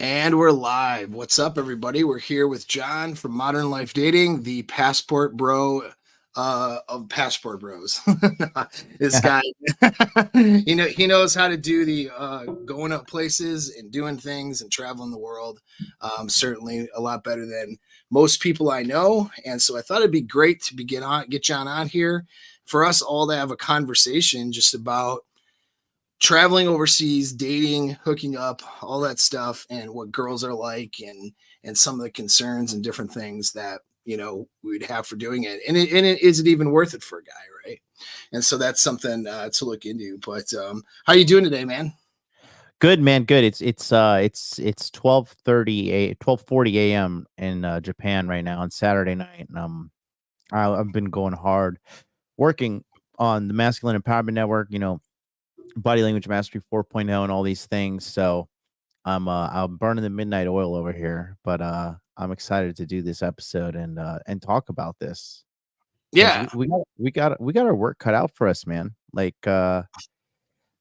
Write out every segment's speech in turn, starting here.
And we're live. What's up, everybody? We're here with John from Modern Life Dating, the passport bro of passport bros. This guy, he knows how to do the going up places and doing things and traveling the world. Certainly a lot better than most people I know. And so I thought it'd be great to get John on here for us all to have a conversation just about traveling overseas, dating, hooking up, all that stuff, and what girls are like, and some of the concerns and different things that we'd have for doing it, and is it even worth it for a guy, right? And so that's something to look into. But how you doing today, man? Good, man. Good. It's 12:40 a.m. in Japan right now on Saturday night. And I've been going hard, working on the Masculine Empowerment Network. Body Language Mastery 4.0 and all these things. So I'm burning the midnight oil over here, but I'm excited to do this episode and talk about this because Yeah. we got our work cut out for us, man. Like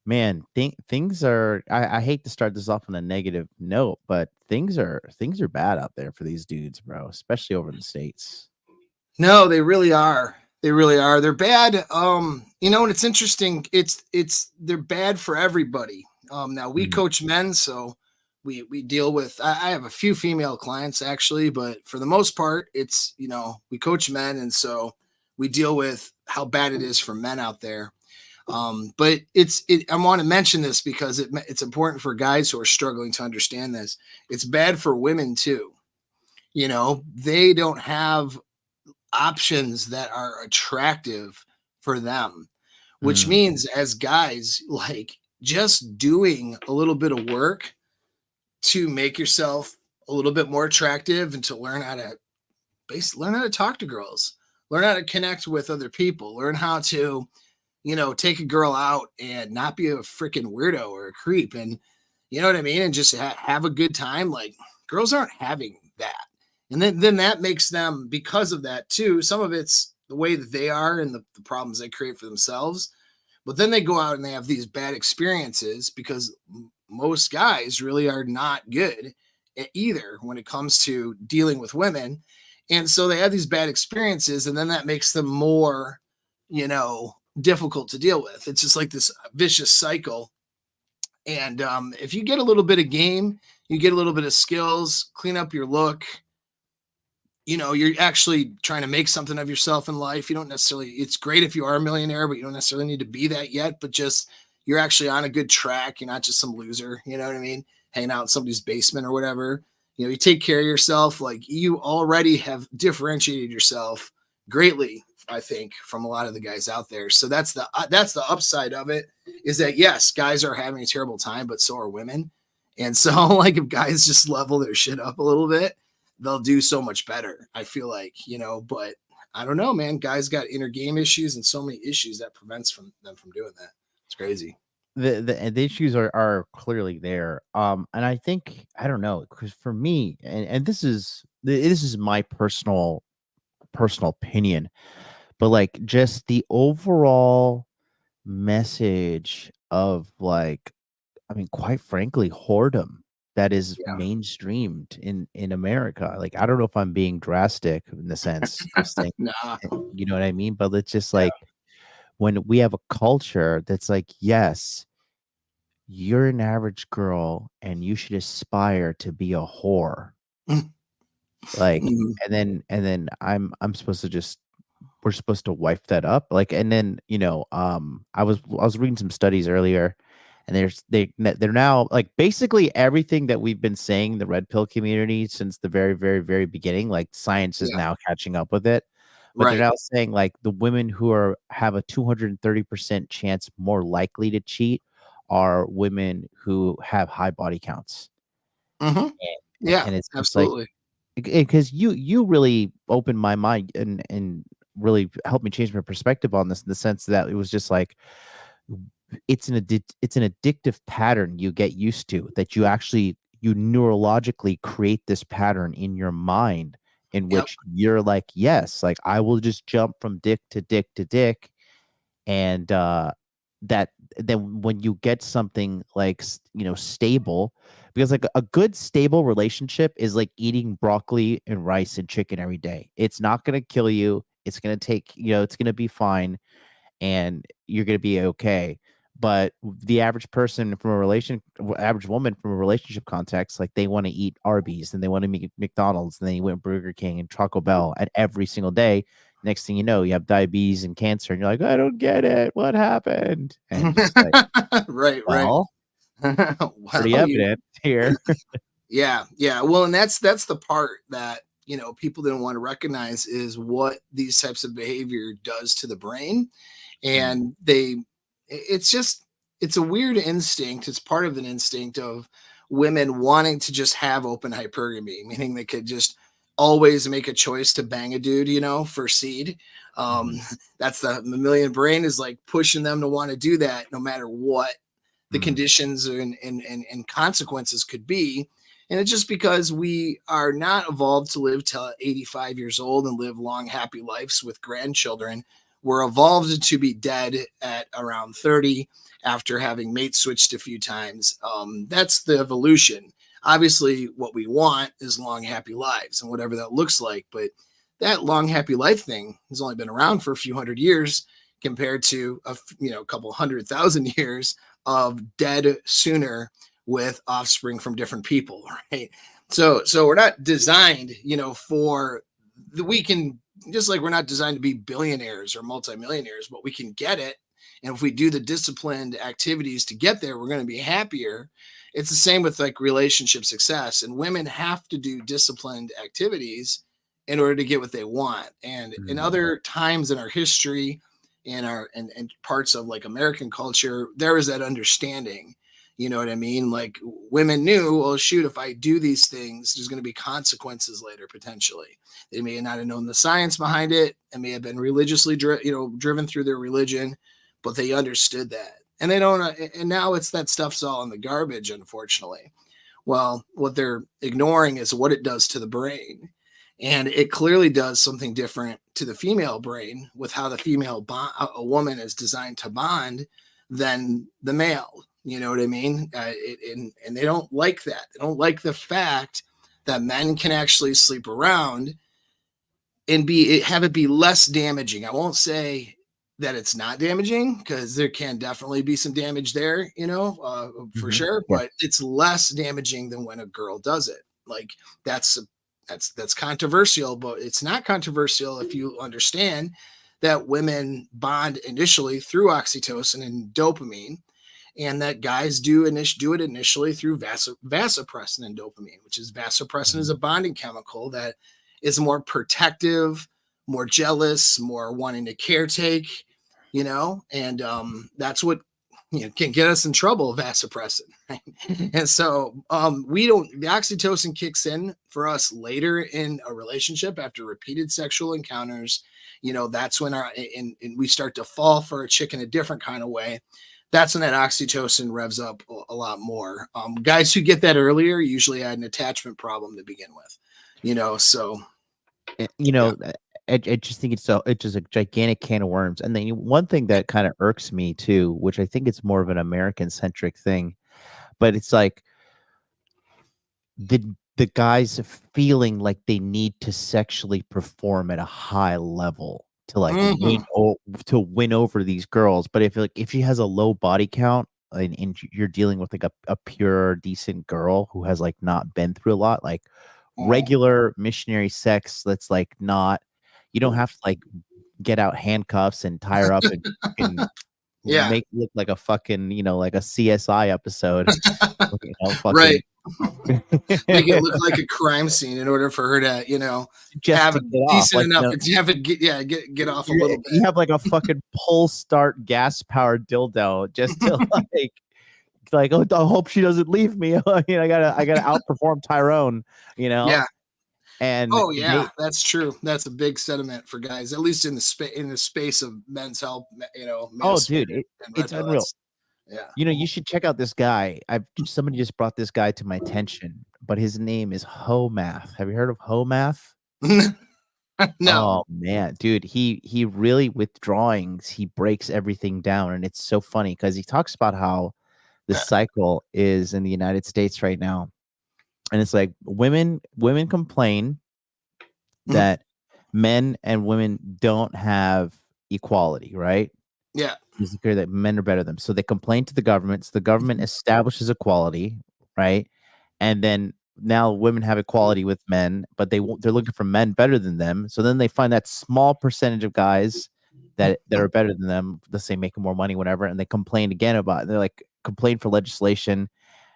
man, things are. I hate to start this off on a negative note, but things are bad out there for these dudes, bro. Especially over in the States. No, they really are. They really are. They're bad. And it's interesting. They're bad for everybody. Now we Mhm. coach men, so we deal with. I have a few female clients actually, but for the most part, it's we coach men, and so we deal with how bad it is for men out there. But I want to mention this because it's important for guys who are struggling to understand this. It's bad for women too. They don't have options that are attractive for them, which Mm. means as guys, like just doing a little bit of work to make yourself a little bit more attractive and to learn how to talk to girls, learn how to connect with other people, learn how to, take a girl out and not be a freaking weirdo or a creep. And you know what I mean? And just have a good time. Like girls aren't having that. And then that makes them, because of that too, some of it's the way that they are and the problems they create for themselves. But then they go out and they have these bad experiences because most guys really are not good at either when it comes to dealing with women. And so they have these bad experiences, and then that makes them more, difficult to deal with. It's just like this vicious cycle. And if you get a little bit of game, you get a little bit of skills, clean up your look, you're actually trying to make something of yourself in life. You don't necessarily, it's great if you are a millionaire, but you don't necessarily need to be that yet. But just you're actually on a good track. You're not just some loser, you know what I mean? Hanging out in somebody's basement or whatever. You take care of yourself. Like you already have differentiated yourself greatly, I think, from a lot of the guys out there. So that's the upside of it, is that yes, guys are having a terrible time, but so are women. And so like if guys just level their shit up a little bit, they'll do so much better. I feel like, but I don't know, man. Guys got inner game issues and so many issues that prevents them from doing that. It's crazy. The issues are clearly there. And I think I don't know because for me, and this is my personal opinion, but like just the overall message of like, I mean, quite frankly, whoredom that is Yeah. mainstreamed in America. Like, I don't know if I'm being drastic in the sense of saying, Nah. you know what I mean? But it's just Yeah. like when we have a culture that's like, yes, you're an average girl and you should aspire to be a whore. Like, Mhm. and then I'm supposed to just we're supposed to wipe that up. Like, and then, I was reading some studies earlier and they're now like basically everything that we've been saying, the red pill community since the very, very, very beginning, like science is Yeah. now catching up with it. But they're Right. now saying like the women who have a 230% chance more likely to cheat are women who have high body counts. Hmm. Yeah. And it's just like Absolutely. because you really opened my mind and really helped me change my perspective on this in the sense that it was just like it's an addictive pattern you get used to that you neurologically create this pattern in your mind in Yep. which you're like, yes, like I will just jump from dick to dick to dick. And that then when you get something like stable, because like a good stable relationship is like eating broccoli and rice and chicken every day. It's not going to kill you. It's going to take, it's going to be fine and you're going to be okay. But the average person from a average woman from a relationship context, like they want to eat Arby's and they want to make McDonald's and then you went Burger King and Taco Bell at every single day. Next thing you know, you have diabetes and cancer, and you're like, I don't get it. What happened? And it's like, Right, right. well, pretty Well, evident here. yeah, yeah. Well, and that's the part that people didn't want to recognize is what these types of behavior does to the brain, Mm, and it's just it's a weird instinct. It's part of an instinct of women wanting to just have open hypergamy, meaning they could just always make a choice to bang a dude, for seed. Um, mhm, that's the mammalian brain is like pushing them to want to do that no matter what the mm, conditions and consequences could be. And it's just because we are not evolved to live till 85 years old and live long, happy lives with grandchildren. We're evolved to be dead at around 30 after having mate switched a few times. That's the evolution. Obviously, what we want is long, happy lives and whatever that looks like. But that long, happy life thing has only been around for a few hundred years compared to a couple 100,000 years of dead sooner with offspring from different people, right? So we're not designed, for we can just like we're not designed to be billionaires or multimillionaires, but we can get it. And if we do the disciplined activities to get there, we're going to be happier. It's the same with like relationship success. And women have to do disciplined activities in order to get what they want. And in mm, other times in our history, in our and parts of like American culture, there is that understanding. You know what I mean? Like women knew, well, shoot, if I do these things, there's going to be consequences later potentially. They may not have known the science behind it and may have been religiously, driven through their religion, but they understood that. And they don't. And now it's that stuff's all in the garbage, unfortunately. Well, what they're ignoring is what it does to the brain. And it clearly does something different to the female brain with how the female a woman is designed to bond than the male. You know what I mean? And they don't like that. They don't like the fact that men can actually sleep around and have it be less damaging. I won't say that it's not damaging because there can definitely be some damage there, for mhm. sure. Yeah. But it's less damaging than when a girl does it. Like that's that's controversial, but it's not controversial if you understand that women bond initially through oxytocin and dopamine, and that guys do it initially through vasopressin and dopamine, which is vasopressin is Mhm. a bonding chemical that is more protective, more jealous, more wanting to caretake, and that's what can get us in trouble, vasopressin. Right? And so we don't the oxytocin kicks in for us later in a relationship after repeated sexual encounters. That's when and we start to fall for a chick in a different kind of way. That's when that oxytocin revs up a lot more. Guys who get that earlier usually had an attachment problem to begin with, so Eh, yeah. I just think it's just a gigantic can of worms. And then one thing that kind of irks me too, which I think it's more of an American centric thing, but it's like the guys feeling like they need to sexually perform at a high level to like Hmm. to win over these girls. But if she has a low body count and you're dealing with like a pure decent girl who has like not been through a lot, like Hmm. regular missionary sex that's like not, you don't have to like get out handcuffs and tie her up and fucking Yeah. make it look like a fucking, like a CSI episode. Right. Fucking Make it look like a crime scene in order for her to, just have to a get off. decent Like, enough, have it get off a little you bit. have like a fucking pull start gas powered dildo just to like, oh, I hope she doesn't leave me. I gotta outperform Tyrone, you know? Yeah. And Oh yeah, that's true. That's a big sentiment for guys, at least in the space of men's health, male oh dude, spirit and red it's pill. unreal. That's yeah. You should check out this guy. Somebody just brought this guy to my attention, but his name is Ho Math. Have you heard of Ho Math? No. Oh man, dude, he really with drawings, he breaks everything down and it's so funny because he talks about how the cycle is in the United States right now. And it's like women complain Mhm. that men and women don't have equality, right? Yeah. It's clear that men are better than them. So they complain to the government. So the government establishes equality, right? And then now women have equality with men, but they're looking for men better than them. So then they find that small percentage of guys that are better than them, let's say making more money, whatever, and they complain again about it. They're like complain for legislation,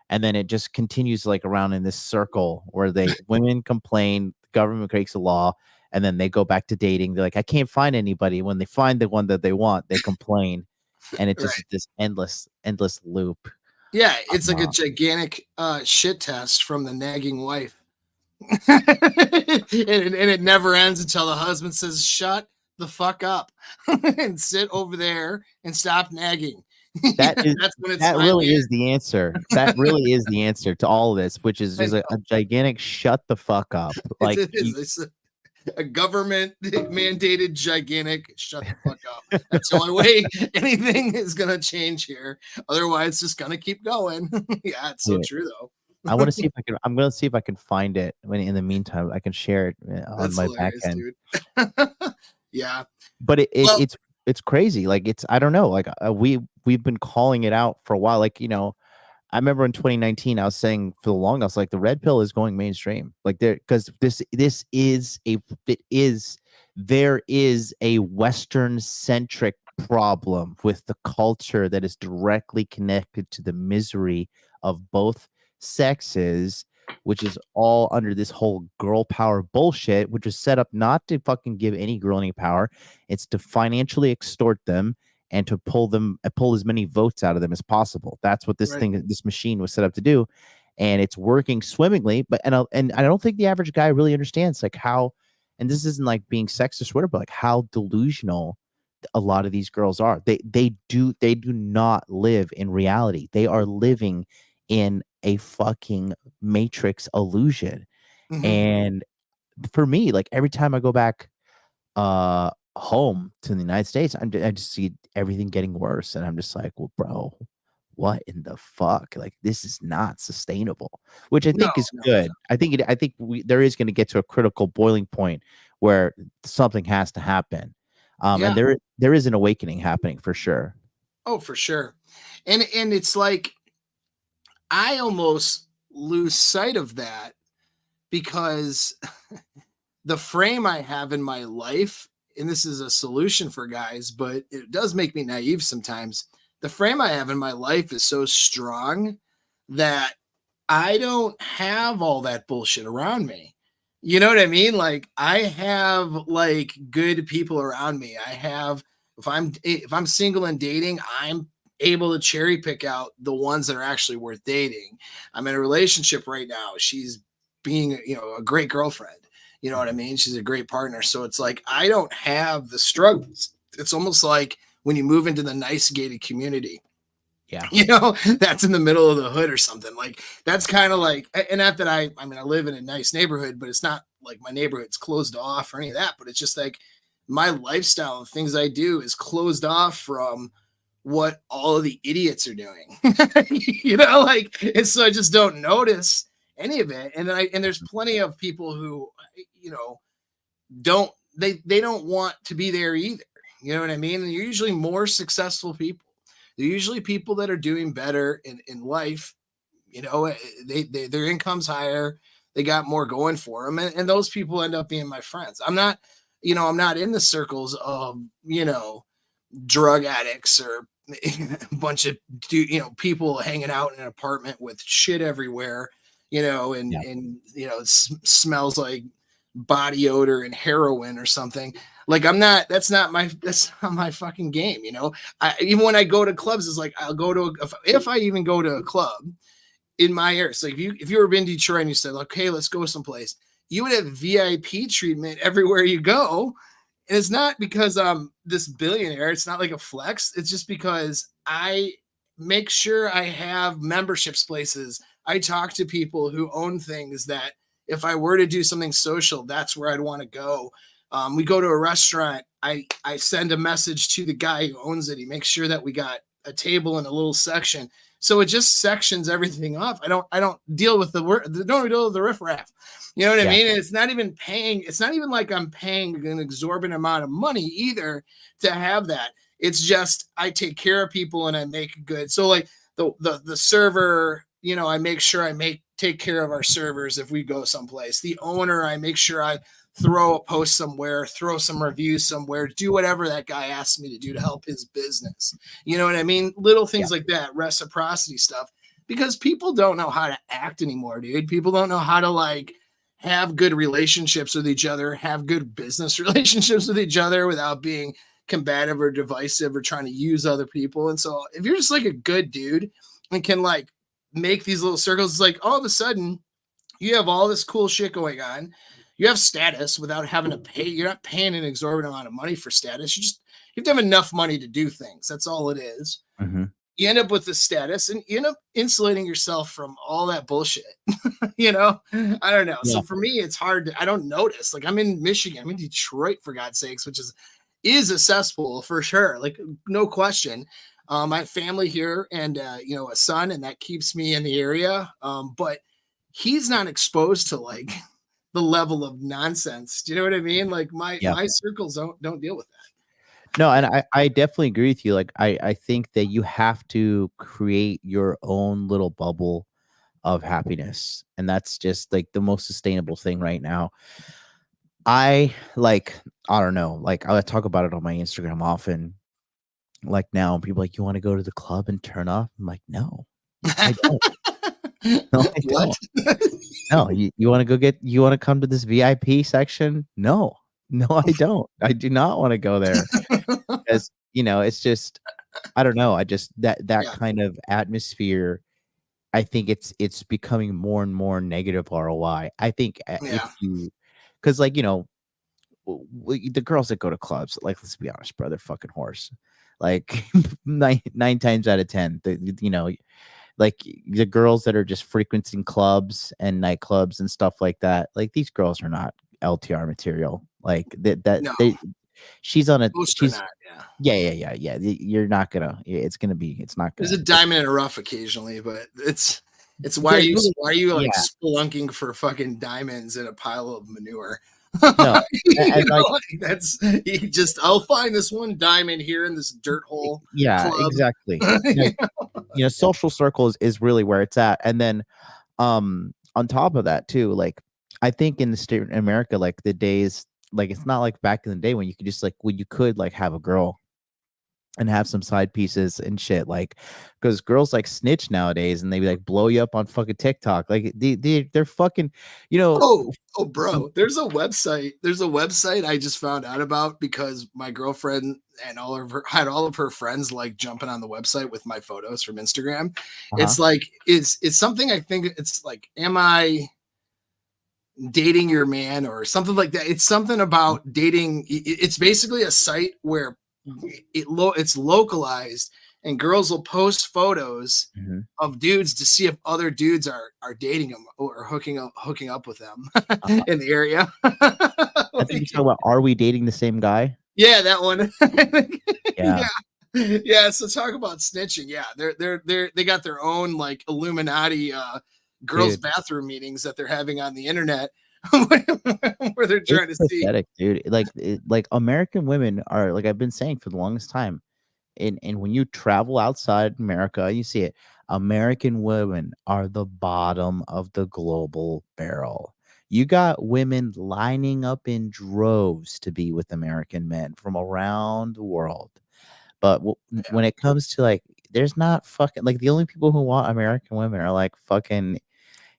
and then it just continues like around in this circle where they women complain, the government creates a law, and then they go back to dating. They're like, I can't find anybody. When they find the one that they want, they complain, and it just Right. is this endless loop. Yeah, it's like a Uh, gigantic shit test from the nagging wife. And it never ends until the husband says, "Shut the fuck up and sit over there and stop nagging." that is That's when it's that finally really in. is the answer. That really is the answer to all of this, which is I just a know. gigantic shut the fuck up. It's, Like it is. It's a government mandated gigantic shut the fuck up. That's the only way anything is gonna change here. Otherwise, it's just gonna keep going. Yeah, it's so you, true I want though. to see if I can. I'm going to see if I can find it. When in the meantime, I can share it on That's my back hilarious, end. dude. Yeah. But Well, it's crazy. Like it's I don't know. Like we've been calling it out for a while. Like I remember in 2019, I was saying for the long, I was like, the red pill is going mainstream. Like because this is there is a Western centric problem with the culture that is directly connected to the misery of both sexes, which is all under this whole girl power bullshit, which is set up not to fucking give any girl any power. It's to financially extort them and to pull as many votes out of them as possible. That's what right. this machine was set up to do, and it's working swimmingly. But and I don't think the average guy really understands like how, and this isn't like being sexist or whatever, but like how delusional a lot of these girls are. They do not live in reality. They are living in a fucking matrix illusion. Mhm. And for me, like every time I go back home to the United States, I just see everything getting worse, and I'm just like, well, bro, what in the fuck? Like, this is not sustainable. Which I No, think is no, good. I think there is going to get to a critical boiling point where something has to happen. yeah. And there is an awakening happening for sure. Oh, for sure. And it's like I almost lose sight of that because the frame I have in my life, and this is a solution for guys, but it does make me naive sometimes. The frame I have in my life is so strong that I don't have all that bullshit around me. You know what I mean? Like I have like good people around me. I have if I'm single and dating, I'm able to cherry pick out the ones that are actually worth dating. I'm in a relationship right now. She's being, a great girlfriend. You know what I Mhm. mean? She's a great partner. So it's like I don't have the struggles. It's almost like when you move into the nice gated community, Yeah. that's in the middle of the hood or something. Like that's kind of like, and not that I mean I live in a nice neighborhood, but it's not like my neighborhood's closed off or any of that. But it's just like my lifestyle and things I do is closed off from what all of the idiots are doing. Like, and so I just don't notice any of it. And then and there's plenty of people who, you know, don't they don't want to be there either. You know what I mean? And you're usually more successful people. They're usually people that are doing better in life. Their income's higher. They got more going for them, and those people end up being my friends. I'm not in the circles of drug addicts or a bunch of people hanging out in an apartment with shit everywhere, and Yeah. it smells like body odor and heroin or something. Like that's not my fucking game. Even when I go to clubs, it's like I'll go to if I even go to a club in my area. So if you were in Detroit and you said, okay, let's go someplace, you would have VIP treatment everywhere you go. And it's not because I'm this billionaire. It's not like a flex. It's just because I make sure I have memberships places. I talk to people who own things that if I were to do something social, that's where I'd want to go. We go to a restaurant. I send a message to the guy who owns it. He makes sure that we got a table in a little section So it just sections everything off. I don't deal with don't deal with the riffraff. You know what I Yeah. mean? And it's not even paying. It's not even like I'm paying an exorbitant amount of money either to have that. It's just I take care of people and I make good. So like the server, you know, I make sure take care of our servers if we go someplace. The owner, I make sure I throw a post somewhere, throw some reviews somewhere, do whatever that guy asks me to do to help his business. You know what I mean? Little Yeah. things like that, reciprocity stuff, because people don't know how to act anymore, dude. People don't know how to like have good relationships with each other, have good business relationships with each other without being combative or divisive or trying to use other people. And so if you're just like a good dude and can like make these little circles, it's like all of a sudden you have all this cool shit going on. You have status without having to pay. You're not paying an exorbitant amount of money for status. You have to have enough money to do things. That's all it is. Mm-hmm. You end up with the status and you end up insulating yourself from all that bullshit. You know, I don't know. Yeah. So for me, it's hard. I don't notice. Like I'm in Michigan, I'm in Detroit for God's sakes, which is a cesspool for sure. Like no question. I have family here and you know, a son, and that keeps me in the area. But he's not exposed to like the level of nonsense. Do you know what I mean? Like Yeah. my circles don't deal with that. No, and I definitely agree with you. Like I think that you have to create your own little bubble of happiness. And that's just like the most sustainable thing right now. I like, I don't know, like I talk about it on my Instagram often. Like now, people are like, you want to go to the club and turn off? I'm like, no, I don't. No, I What? don't. No, you want to you want to come to this VIP section? No, no, I don't. I do not want to go there. As you know, it's just, I don't know. I just that Yeah, kind of atmosphere. I think it's becoming more and more negative ROI. I think if yeah, you, because like the girls that go to clubs, like let's be honest, bro, they're fucking whores. Like nine times out of 10, you know, like the girls that are just frequenting clubs and nightclubs and stuff like that. Like these girls are not LTR material. Like no, she's on a most are she's not. Yeah, yeah. You're not gonna. It's not there's gonna. a diamond in a rough occasionally, but it's There's really, why are you like yeah, spelunking for fucking diamonds in a pile of manure? no, You and like know, like that's you just I'll find this one diamond here in this dirt hole yeah, club. exactly. Like social circles is really where it's at, and then on top of that too, like I think in the state in America, like the days, like it's not like back in the day when you could just like when you could like have a girl and have some side pieces and shit, like because girls like snitch nowadays and they like blow you up on fucking TikTok, like they're fucking, you know, Oh, some bro, there's a website. There's a website I just found out about because my girlfriend and all of her friends like jumping on the website with my photos from Instagram. uh-huh. It's like it's something I think it's like, am I dating your man or something like that? It's something about dating. It's basically a site where it's localized and girls will post photos Mm-hmm. of dudes to see if other dudes are dating them or hooking up with them in the area. I think you're Like, talking about, are we dating the same guy? yeah, that one. Yeah, Yeah. Yeah, so talk about snitching. Yeah, they got their own like Illuminati girls' dude. bathroom meetings that they're having on the internet where they're It's trying to see. pathetic, dude. Like American women are, like I've been saying for the longest time, and when you travel outside America, you see it. American women are the bottom of the global barrel. You got women lining up in droves to be with American men from around the world. But Yeah. when it comes to like, there's not fucking like the only people who want American women are like fucking,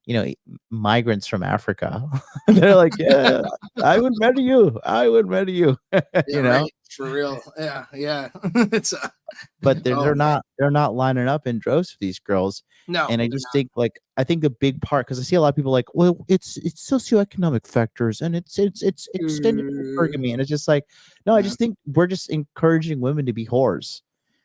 you know, migrants from Africa. They're like, yeah, I would marry you. I would marry you. Yeah, You know, right. For real. Yeah, yeah. It's but oh man. they're not lining up in droves for these girls. No, And I they're just think like I think a big part, because I see a lot of people like, well, it's socioeconomic factors and it's extended not. hypergamy, and it's just like, no, I Yeah. just think we're just encouraging women to be whores.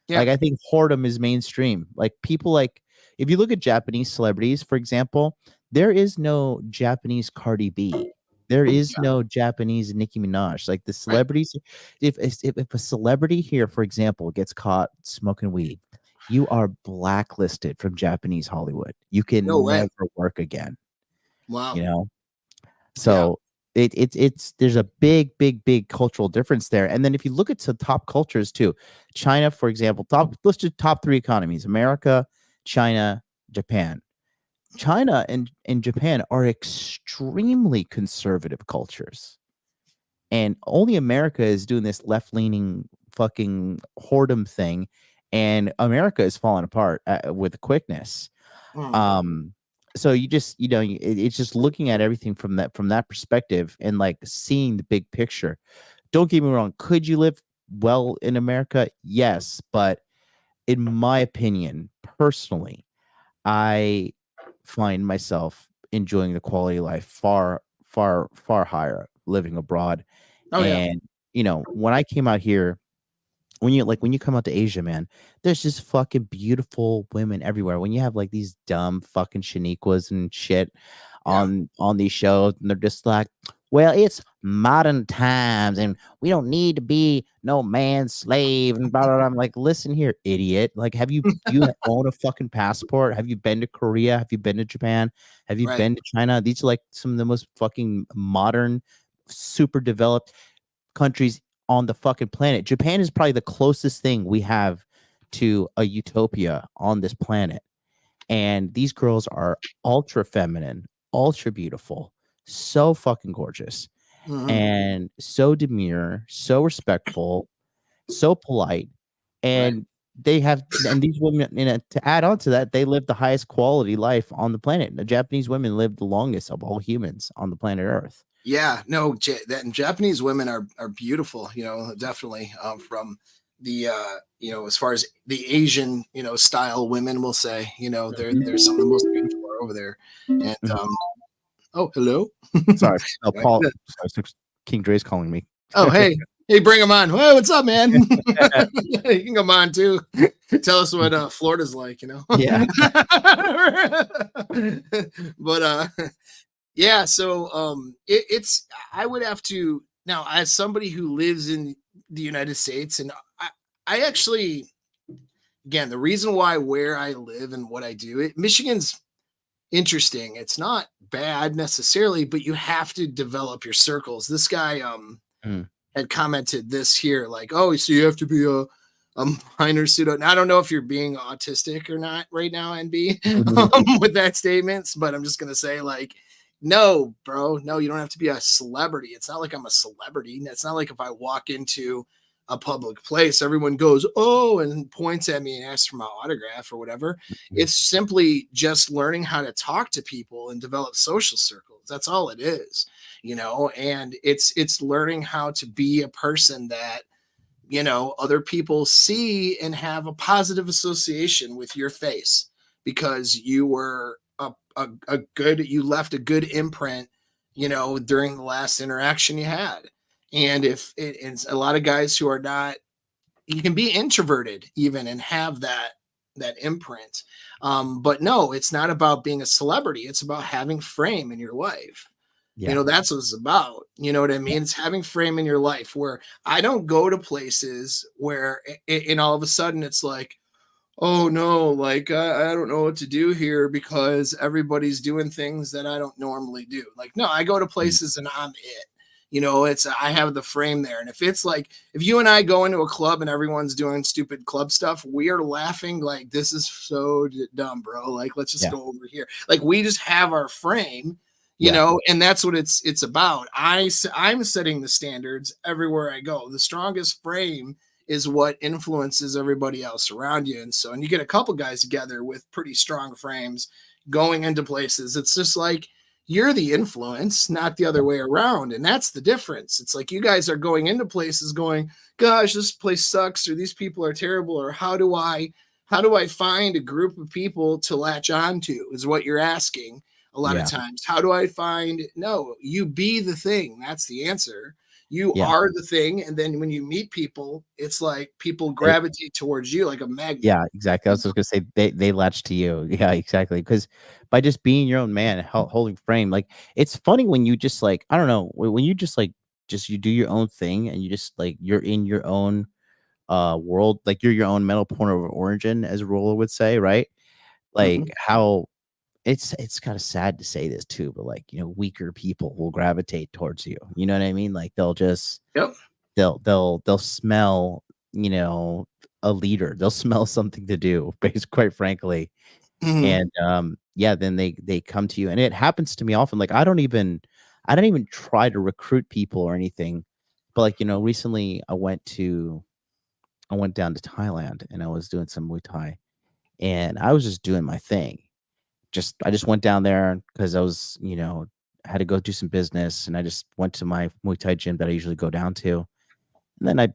Yeah. Like I think whoredom is mainstream. Like people like, if you look at Japanese celebrities, for example, there is no Japanese Cardi B. There is Yeah. no Japanese Nicki Minaj. Like the Right. celebrities, if a celebrity here, for example, gets caught smoking weed, You are blacklisted from Japanese Hollywood. You No can way. never work again, Wow. you know? Yeah. So it's there's a big cultural difference there. And then if you look at some top cultures too, China, for example, let's do top three economies: America, China, Japan. China and Japan are extremely conservative cultures. And only America is doing this left-leaning fucking whoredom thing, and America is falling apart with quickness. Mm. Um, so you just, it's just looking at everything from that perspective and like seeing the big picture. Don't get me wrong. Could you live well in America? Yes, but in my opinion, personally, I find myself enjoying the quality of life far higher living abroad. Oh yeah. And when I came out here, when you come out to Asia, man, there's just fucking beautiful women everywhere. When you have like these dumb fucking Shaniquas and shit Yeah. on these shows, and they're just like, well, it's modern times, and we don't need to be no man's slave, and blah blah blah. I'm like, listen here, idiot. Like, do you own a fucking passport? Have you been to Korea? Have you been to Japan? Have you Right. been to China? These are like some of the most fucking modern, super developed countries on the fucking planet. Japan is probably the closest thing we have to a utopia on this planet. And these girls are ultra feminine, ultra beautiful, so fucking gorgeous, Hmm. and so demure, so respectful, so polite. Right. And these women, to add on to that, they live the highest quality life on the planet. The Japanese women live the longest of all humans on the planet Earth. Yeah. No. That and Japanese women are beautiful. Definitely. From the as far as the Asian style women will say, they're some of the most beautiful are over there. And Mhm. oh, hello. Sorry, no, Right. Paul. Sorry, King Dre's calling me. Oh, hey, bring him on. Hey, what's up, man? You can come on too. Tell us what Florida's like, Yeah. But yeah, so it's I would have to now as somebody who lives in the United States, and I actually, again, the reason why where I live and what I do, Michigan's interesting. It's not bad necessarily, but you have to develop your circles. This guy Mm. had commented this here, like, oh, so you have to be a minor pseudo. Now, I don't know if you're being autistic or not right now, NB, with that statements, but I'm just gonna say, like, no, bro, no, you don't have to be a celebrity. It's not like I'm a celebrity. It's not like if I walk into a public place, everyone goes, oh, and points at me and asks for my autograph or whatever. It's simply just learning how to talk to people and develop social circles. That's all it is, and it's learning how to be a person that other people see and have a positive association with your face because you were a good you left a good imprint during the last interaction you had. And if it's a lot of guys who are not, you can be introverted even and have that imprint. But no, it's not about being a celebrity. It's about having frame in your life. Yeah. That's what it's about. You know what I Yeah. mean? It's having frame in your life where I don't go to places where, and all of a sudden it's like, oh no, like I don't know what to do here because everybody's doing things that I don't normally do. Like, no, I go to Mm. places and I'm it. It's I have the frame there. And if it's like if you and I go into a club and everyone's doing stupid club stuff, we are laughing like this is so dumb, bro. Like, let's just Yeah. go over here. Like, we just have our frame, Yeah. and that's what it's about. I'm setting the standards everywhere I go. The strongest frame is what influences everybody else around you. And you get a couple guys together with pretty strong frames going into places. It's just like you're the influence, not the other way around. And that's the difference. It's like you guys are going into places going, gosh, this place sucks, or these people are terrible, or how do I find a group of people to latch onto is what you're asking a lot of Yeah. times. How do I find, no, you be the thing. That's the answer. You Yeah. are the thing. And then when you meet people, it's like people They, gravitate towards you like a magnet. yeah, exactly. I was just gonna say they latch to you. Yeah, exactly. Because by just being your own man, holding frame, like it's funny when you just like, I don't know, when you just like just you do your own thing and you just like you're in your own world, like you're your own mental point of origin, as Roller would say, right? Like how it's kind of sad to say this too, but like, weaker people will gravitate towards you. You know what I mean? Like they'll just Yep. they'll smell, a leader. They'll smell something to do, basically, quite frankly. Mhm. And yeah, then they come to you, and it happens to me often. Like I don't even try to recruit people or anything, but like, recently I went down to Thailand and I was doing some Muay Thai, and I was just doing my thing. I just went down there because I was, had to go do some business, and I just went to my Muay Thai gym that I usually go down to. And then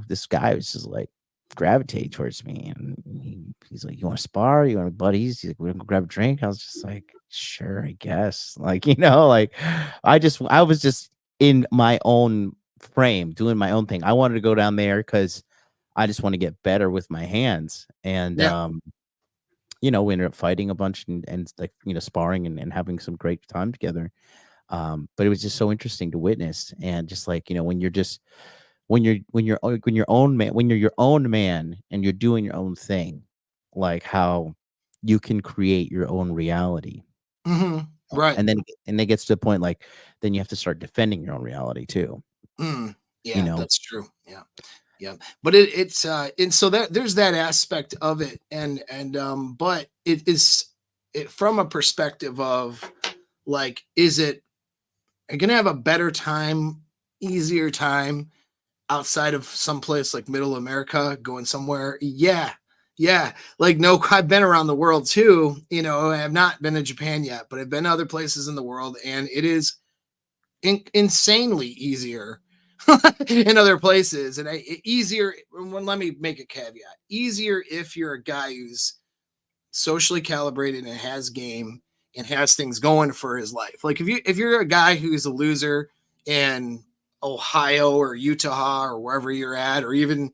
this guy was just like gravitate towards me, and he's like, "You want to spar? You want to buddies?" He's like, "We gonna go grab a drink." I was just like, "Sure, I guess." Like, like I was just in my own frame, doing my own thing. I wanted to go down there because I just want to get better with my hands. And Yeah. we ended up fighting a bunch, and like, sparring, and having some great time together. But it was just so interesting to witness, and just like, when you're just when you're your own man and you're doing your own thing, like how you can create your own reality. Right. And it gets to the point, like, then you have to start defending your own reality too, you Yeah, know? that's true. Yeah. Yeah. But it's and so there's that aspect of it. But it is from a perspective of like, is it gonna have a better time, easier time outside of some place like middle America, going somewhere? Yeah. Yeah. Like, no, I've been around the world too. I have not been to Japan yet, but I've been to other places in the world, and it is insanely easier in other places. And easier, let me make a caveat: easier if you're a guy who's socially calibrated and has game and has things going for his life. Like if you're a guy who's a loser in Ohio or Utah or wherever you're at, or even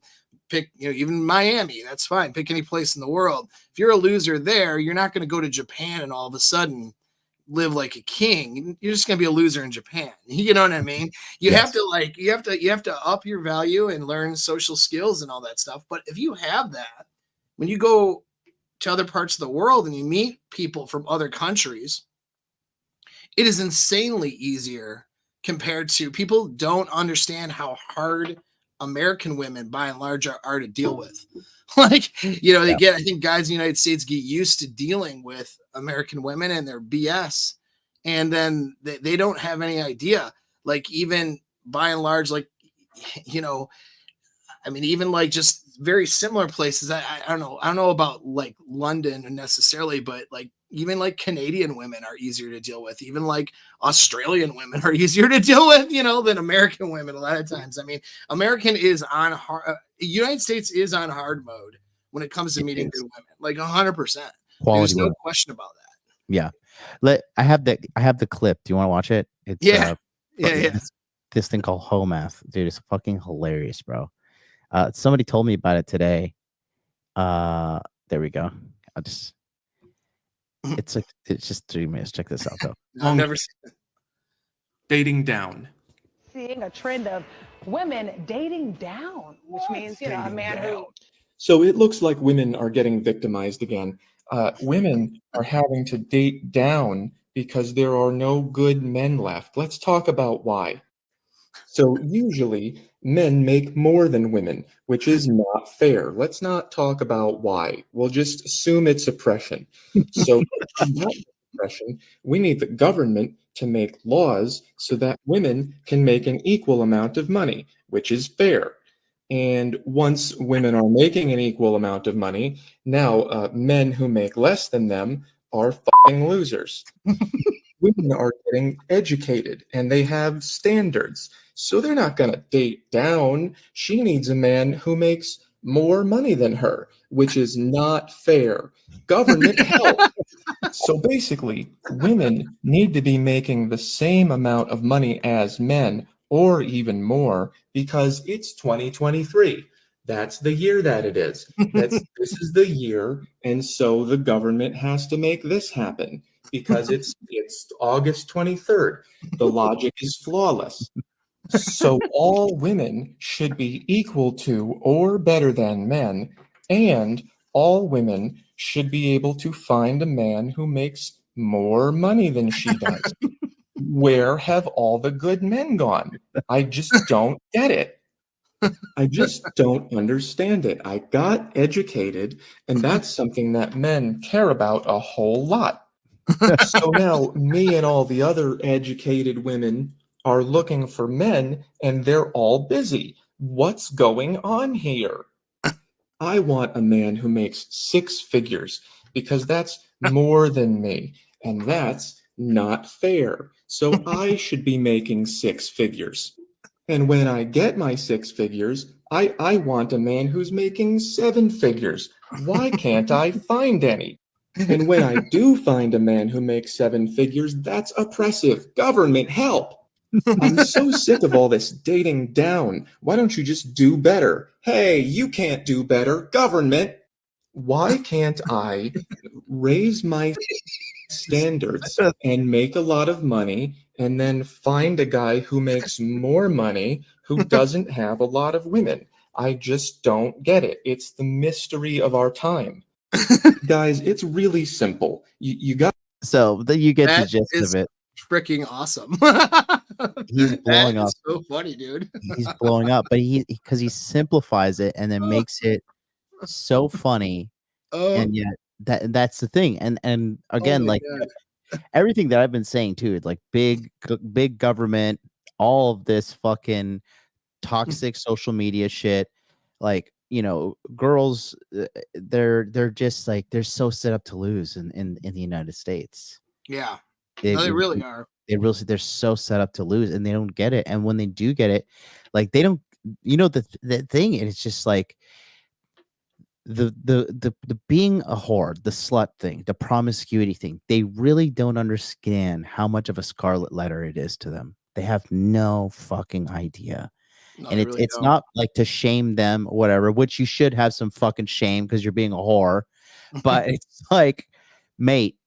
pick, even Miami, that's fine. Pick any place in the world. If you're a loser there, you're not going to go to Japan and all of a sudden live like a king. You're just going to be a loser in Japan. You know what I mean? You have Yes. to like, you have to up your value and learn social skills and all that stuff. But if you have that, when you go to other parts of the world and you meet people from other countries, it is insanely easier compared to people don't understand how hard American women by and large are to deal with. Like, they Yeah. get, I think guys in the United States get used to dealing with American women and their BS. And then they don't have any idea. Like, even by and large, like, you know, I mean, even like just very similar places. I don't know. I don't know about like London necessarily, but like even like Canadian women are easier to deal with. Even like Australian women are easier to deal with, than American women a lot of times. I mean, American is on hard. United States is on hard mode when it comes to It meeting is. good women, like 100%. Quality There's no women. question about that. Yeah. I have the clip. Do you wanna watch it? It's, Yeah, yeah, yeah. this thing called Hoe Math. Dude, it's fucking hilarious, bro. Somebody told me about it today. Uh, there we go. I'll just it's just 3 minutes. Check this out, though. I've never seen. Dating down. Seeing a trend of women dating down, which means, a man who So it looks like women are getting victimized again. Women are having to date down because there are no good men left. Let's talk about why. So usually men make more than women, which is not fair. Let's not talk about why. We'll just assume it's oppression. So to combat oppression, we need the government to make laws so that women can make an equal amount of money, which is fair. And once women are making an equal amount of money, now men who make less than them are fucking losers. Women are getting educated and they have standards. So they're not going to date down. She needs a man who makes more money than her, which is not fair. Government help. So basically, women need to be making the same amount of money as men or even more because it's 2023. That's the year that it is. This is the year, and so the government has to make this happen because it's August 23rd. The logic is flawless. So all women should be equal to or better than men, and all women should be able to find a man who makes more money than she does. Where have all the good men gone? I just don't get it. I just don't understand it. I got educated, and that's something that men care about a whole lot. So now me and all the other educated women are looking for men, and they're all busy. What's going on here? I want a man who makes 6 figures because that's more than me, and that's not fair. So I should be making 6 figures. And when I get my 6 figures, I want a man who's making 7 figures. Why can't I find any? And when I do find a man who makes 7 figures, that's oppressive. Government, help! I'm so sick of all this dating down. Why don't you just do better? Hey, you can't do better. Government, why can't I raise my standards and make a lot of money and then find a guy who makes more money who doesn't have a lot of women? I just don't get it. It's the mystery of our time. Guys, it's really simple. You got So then you get the That gist is of it. freaking awesome. He's blowing That up. is so funny, dude. He's blowing up, but because he simplifies it and then makes it so funny, Oh, and yet that's the thing. And oh again, my like God. everything that I've been saying too, like big government, all of this fucking toxic social media shit, like, girls, they're just like, they're so set up to lose in the United States. Yeah. They No, they really are. they're so set up to lose, and they don't get it. And when they do get it, like, they don't, the thing, and it's just like the being a whore, the slut thing, the promiscuity thing, they really don't understand how much of a scarlet letter it is to them. They have no fucking idea. No, And they it's really it's don't. not like to shame them or whatever, which you should have some fucking shame because you're being a whore. But it's like, mate,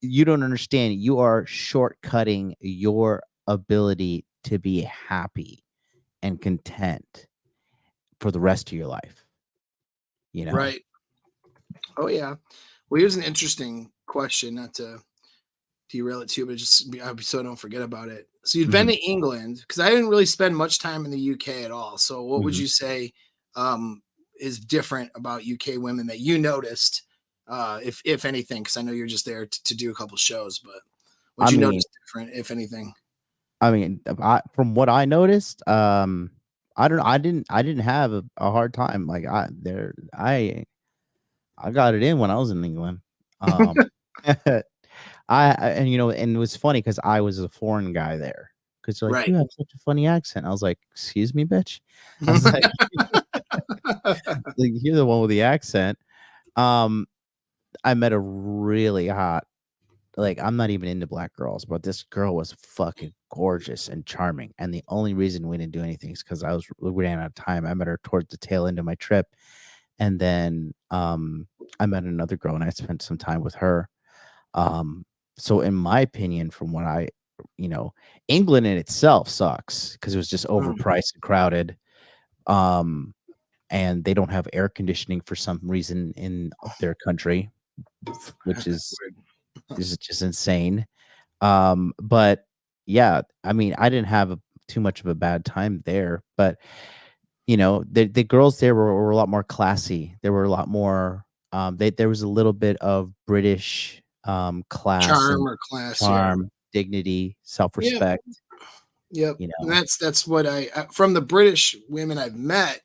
you don't understand. You are shortcutting your ability to be happy and content for the rest of your life. Right. Oh yeah. Well, here's an interesting question, not to derail it too, but so I don't forget about it. So you've been Mhm, to England, because I didn't really spend much time in the UK at all. So what would mhm. you say is different about UK women that you noticed, if anything? Because I know you're just there to do a couple shows, but I what'd you mean, notice different, if anything? from what I noticed, I don't know. I didn't have a hard time. Like, I got it in when I was in England. Um, and it was funny because I was a foreign guy there. Because they're like, Right. you have such a funny accent. I was like, excuse me, bitch. I was like, you're the one with the accent. Um, I met a really hot, like, I'm not even into black girls, but this girl was fucking gorgeous and charming. And the only reason we didn't do anything is because we ran out of time. I met her towards the tail end of my trip. And then I met another girl and I spent some time with her. Um, so in my opinion, from what you know, England in itself sucks because it was just overpriced and crowded. Um, and they don't have air conditioning for some reason in their country, which is just insane. But yeah, I mean, I didn't have too much of a bad time there, but the girls there were a lot more classy. There were a lot more. There was a little bit of British class and Charm or class, yeah. charm, dignity, Yep. self-respect. Yep. You And know, that's what from the British women I've met,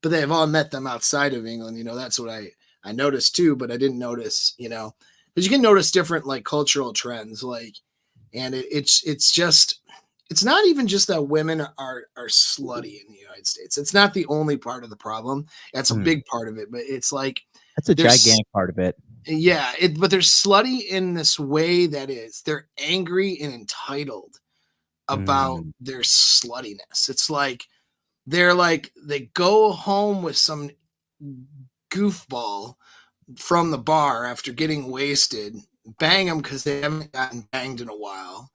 but they've all met them outside of England. That's what I noticed too, but I didn't notice, because you can notice different like cultural trends, like, and it's just, it's not even just that women are slutty in the United States. It's not the only part of the problem. That's a Mhm. big part of it, but it's like That's a there's gigantic part of it. yeah, but they're slutty in this way that is they're angry and entitled about Mm. their sluttiness. It's like they go home with some goofball from the bar after getting wasted, bang them because they haven't gotten banged in a while,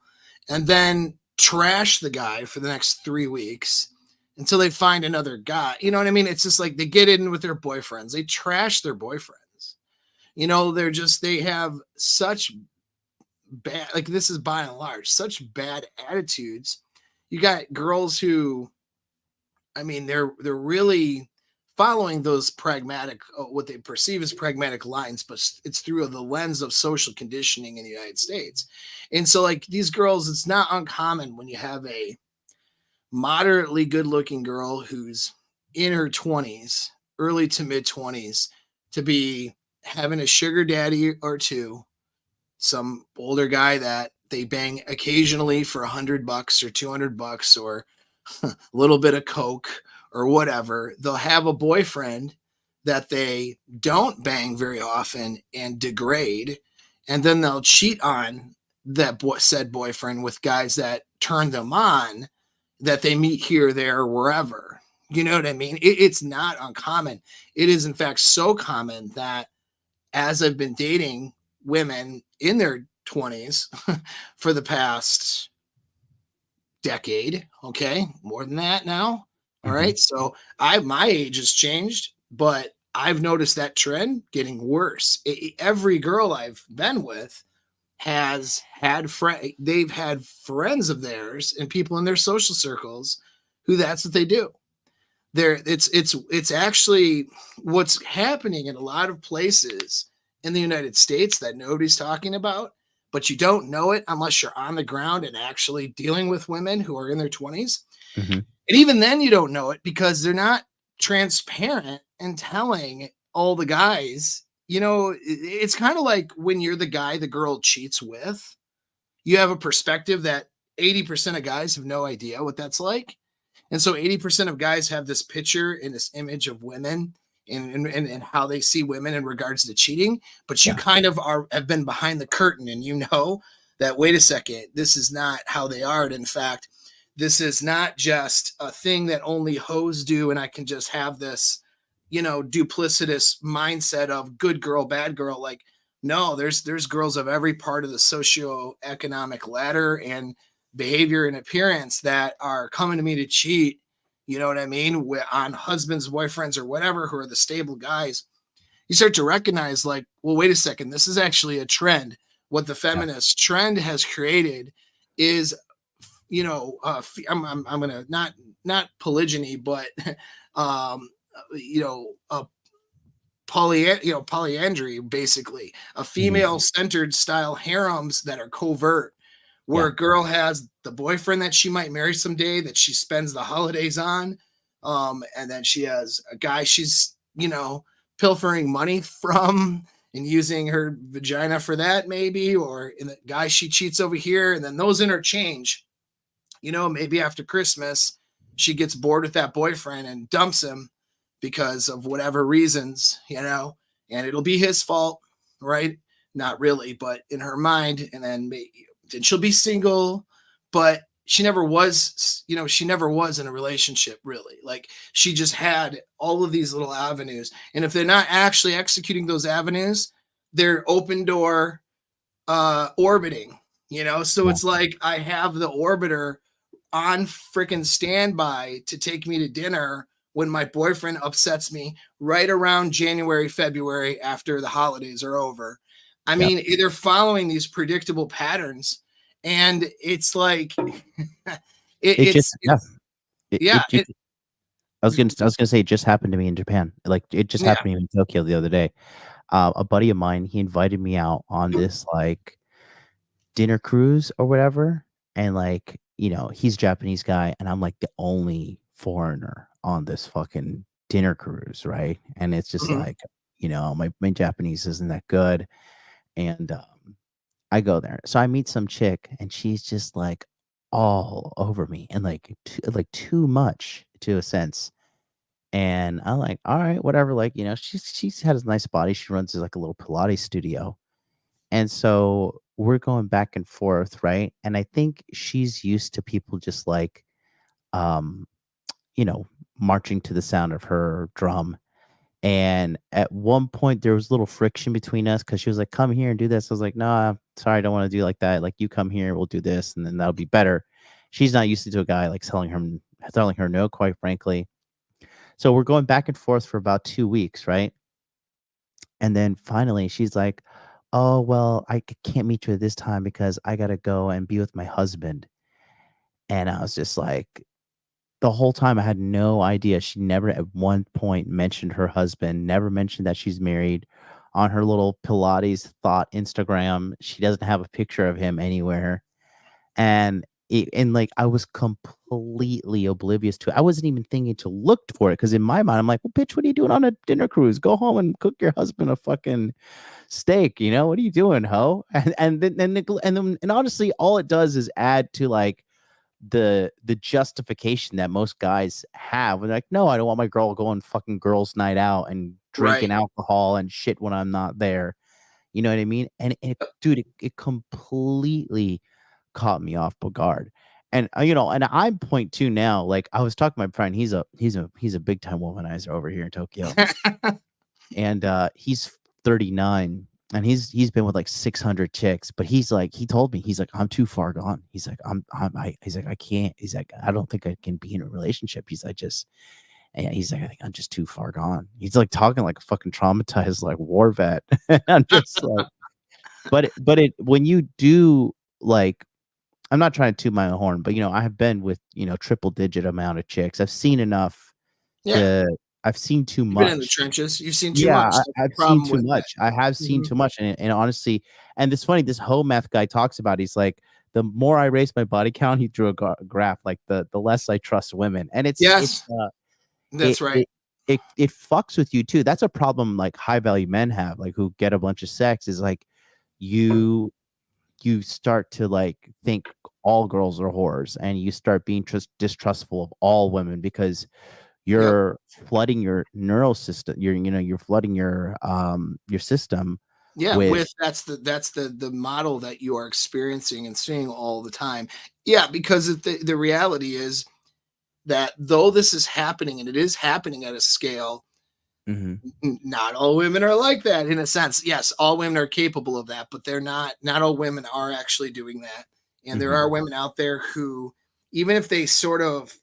and then trash the guy for the next 3 weeks until they find another guy. You know what I mean? It's just like they get in with their boyfriends. They trash their boyfriends. You know, they have such bad, like this is by and large, such bad attitudes. You got girls who, I mean, they're really following those pragmatic, what they perceive as pragmatic lines, but it's through the lens of social conditioning in the United States. And so like these girls, it's not uncommon when you have a moderately good looking girl who's in her 20s, early to mid 20s, to be having a sugar daddy or two, some older guy that they bang occasionally for $100 or $200 or a little bit of coke or whatever. They'll have a boyfriend that they don't bang very often and degrade, and then they'll cheat on that said boyfriend with guys that turn them on, that they meet here, there, wherever. You know what I mean? It's not uncommon. It is in fact so common that as I've been dating women in their 20s for the past decade, okay, more than that now. All right. So my age has changed, but I've noticed that trend getting worse. Every girl I've been with has had they've had friends of theirs and people in their social circles who that's what they do. It's actually what's happening in a lot of places in the United States that nobody's talking about, but you don't know it unless you're on the ground and actually dealing with women who are in their 20s. And even then you don't know it because they're not transparent and telling all the guys. You know, it's kind of like when you're the guy the girl cheats with, you have a perspective that 80% of guys have no idea what that's like. And so 80% of guys have this picture and this image of women and how they see women in regards to cheating. But you kind of have been behind the curtain and you know that, wait a second, this is not how they are. And in fact, this is not just a thing that only hoes do. And I can just have this, you know, duplicitous mindset of good girl, bad girl. Like, no, there's girls of every part of the socioeconomic ladder and behavior and appearance that are coming to me to cheat, you know what I mean, on husbands, boyfriends, or whatever, who are the stable guys. You start to recognize, like, well, wait a second, this is actually a trend. What the feminist trend has created is, you know, I'm gonna not polygyny, but you know, polyandry, basically a female centered style harems that are covert, where a girl has the boyfriend that she might marry someday that she spends the holidays on. And then she has a guy she's, you know, pilfering money from and using her vagina for that, maybe, or in the guy she cheats over here. And then those interchange, you know, maybe after Christmas, she gets bored with that boyfriend and dumps him because of whatever reasons, you know, and it'll be his fault, right? Not really, but in her mind. And then she'll be single, but she never was, you know, she never was in a relationship, really. Like, she just had all of these little avenues. And if they're not actually executing those avenues, they're open door orbiting, you know? So it's like, I have the orbiter on freaking standby to take me to dinner when my boyfriend upsets me right around January, February, after the holidays are over. I mean, they're following these predictable patterns, and it's like, I was gonna say, it just happened to me in Japan. Like, it just happened to me in Tokyo the other day. A buddy of mine, he invited me out on this like dinner cruise or whatever, and like, you know, he's a Japanese guy, and I'm like the only foreigner on this fucking dinner cruise, right? And it's just like, you know, my Japanese isn't that good, and I go there, so I meet some chick, and she's just like all over me, and like too much to a sense. And I'm like, all right, whatever. Like, you know, she's had a nice body. She runs like a little Pilates studio. And so we're going back and forth, right? And I think she's used to people just like, um, you know, marching to the sound of her drum. And at one point there was a little friction between us because she was like, come here and do this. I was like, nah, sorry, I don't want to do like that. Like, you come here, we'll do this, and then that'll be better. she's not used to a guy like telling her no, quite frankly. So we're going back and forth for about 2 weeks, right? And then finally she's like, "Oh, well, can't meet you at this time because I gotta go and be with my husband." And I was just like, the whole time I had no idea. She never at one point mentioned her husband, never mentioned that she's married. On her little Pilates thought Instagram, she doesn't have a picture of him anywhere. And like I was completely oblivious to it. I wasn't even thinking to look for it because in my mind, I'm like, well, bitch, what are you doing on a dinner cruise? Go home and cook your husband a fucking steak. You know, what are you doing, ho? And honestly, all it does is add to like the justification that most guys have. They're like, no, I don't want my girl going fucking girls' night out and drinking Right. alcohol and shit when I'm not there. You know what I mean? And dude, it completely caught me off guard. And and I'm point two now. Like I was talking to my friend, he's a big time womanizer over here in Tokyo, and he's 39, and he's been with like 600 chicks, but he's like, he told me, he's like, I'm too far gone. He's like, he's like, I can't. He's like, I don't think I can be in a relationship. He's like, he's like, I think I'm just too far gone. He's like talking like a fucking traumatized like war vet. I'm just like, but when you do like, I'm not trying to toot my own horn, but I have been with triple digit amount of chicks. I've seen enough Yeah. I've seen too You've much. been in the trenches. You've seen too Yeah, much. That's the I've seen problem too with much. that. I have seen Mhm. too much, and honestly, and it's funny. This whole meth guy talks about. He's like, the more I raise my body count, he drew a graph. Like the less I trust women, and Yes, it that's right. it fucks with you too. That's a problem. Like high value men have, like who get a bunch of sex, is like you start to like think all girls are whores, and you start being distrustful of all women because Yep. you're flooding your neural system. You're flooding your system Yeah, with that's the model that you are experiencing and seeing all the time. Yeah, because the reality is that though this is happening and it is happening at a scale, Mhm. not all women are like that in a sense. Yes, all women are capable of that, but they're not all women are actually doing that. And there are Mhm. women out there who, even if they sort of,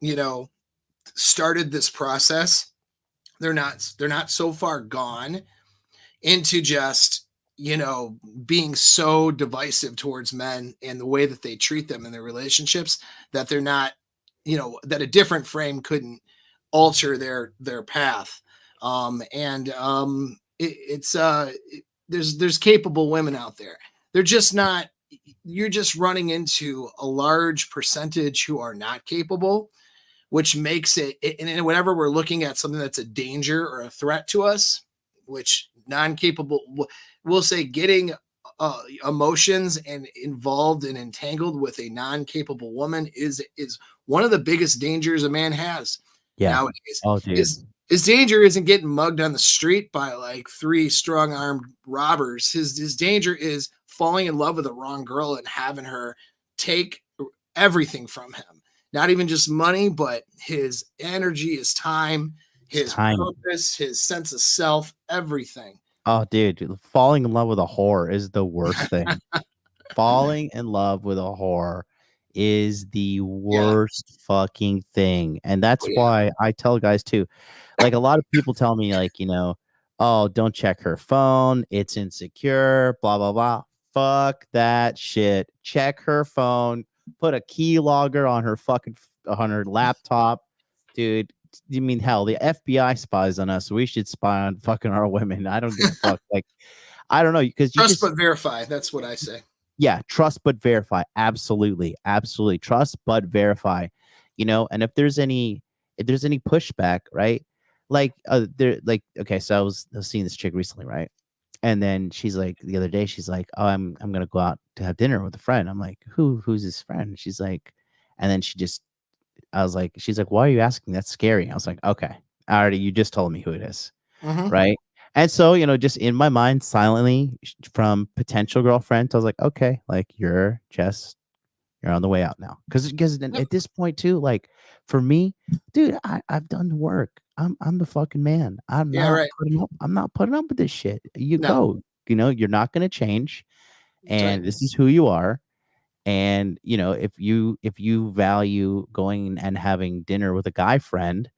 you know, started this process, they're not so far gone into just being so divisive towards men and the way that they treat them in their relationships that they're not that a different frame couldn't alter their path. There's capable women out there. They're just not. You're just running into a large percentage who are not capable, which makes it, and whenever we're looking at something that's a danger or a threat to us, which non-capable, we'll say getting emotions and involved and entangled with a non-capable woman is one of the biggest dangers a man has Yeah. nowadays. Oh, dude. His danger isn't getting mugged on the street by like three strong-armed robbers. His danger is falling in love with the wrong girl and having her take everything from him. Not even just money, but his energy, his time, It's his time. purpose, his sense of self, everything. Oh, dude, falling in love with a whore is the worst thing. Falling in love with a whore is the Yeah. worst fucking thing. And that's Oh, yeah. why I tell guys too. Like a lot of people tell me, like, oh, don't check her phone. It's insecure, blah, blah, blah. Fuck that shit. Check her phone. Put a keylogger on her on her laptop. Dude, you mean hell, the FBI spies on us. So we should spy on fucking our women. I don't give a fuck. Like, I don't know, because you Trust just but verify. That's what I say. yeah, trust but verify. Absolutely. Absolutely. Trust but verify. And if there's any pushback, right? Like okay, so I was seeing this chick recently, right? And then she's like the other day, she's like, "Oh, I'm gonna go out to have dinner with a friend." I'm like, who's his friend? She's like, and then I was like, she's like, "Why are you asking? That's scary." I was like, "Okay. You just told me who it is." Mhm. Right? And so, just in my mind, silently from potential girlfriend, I was like, okay, like you're on the way out now. Because then Yep. at this point too, like for me, dude, I've done the work. I'm the fucking man. Yeah, right. I'm not putting up with this shit. You No, go. You're not gonna change, that's right. and this is who you are. And if you value going and having dinner with a guy friend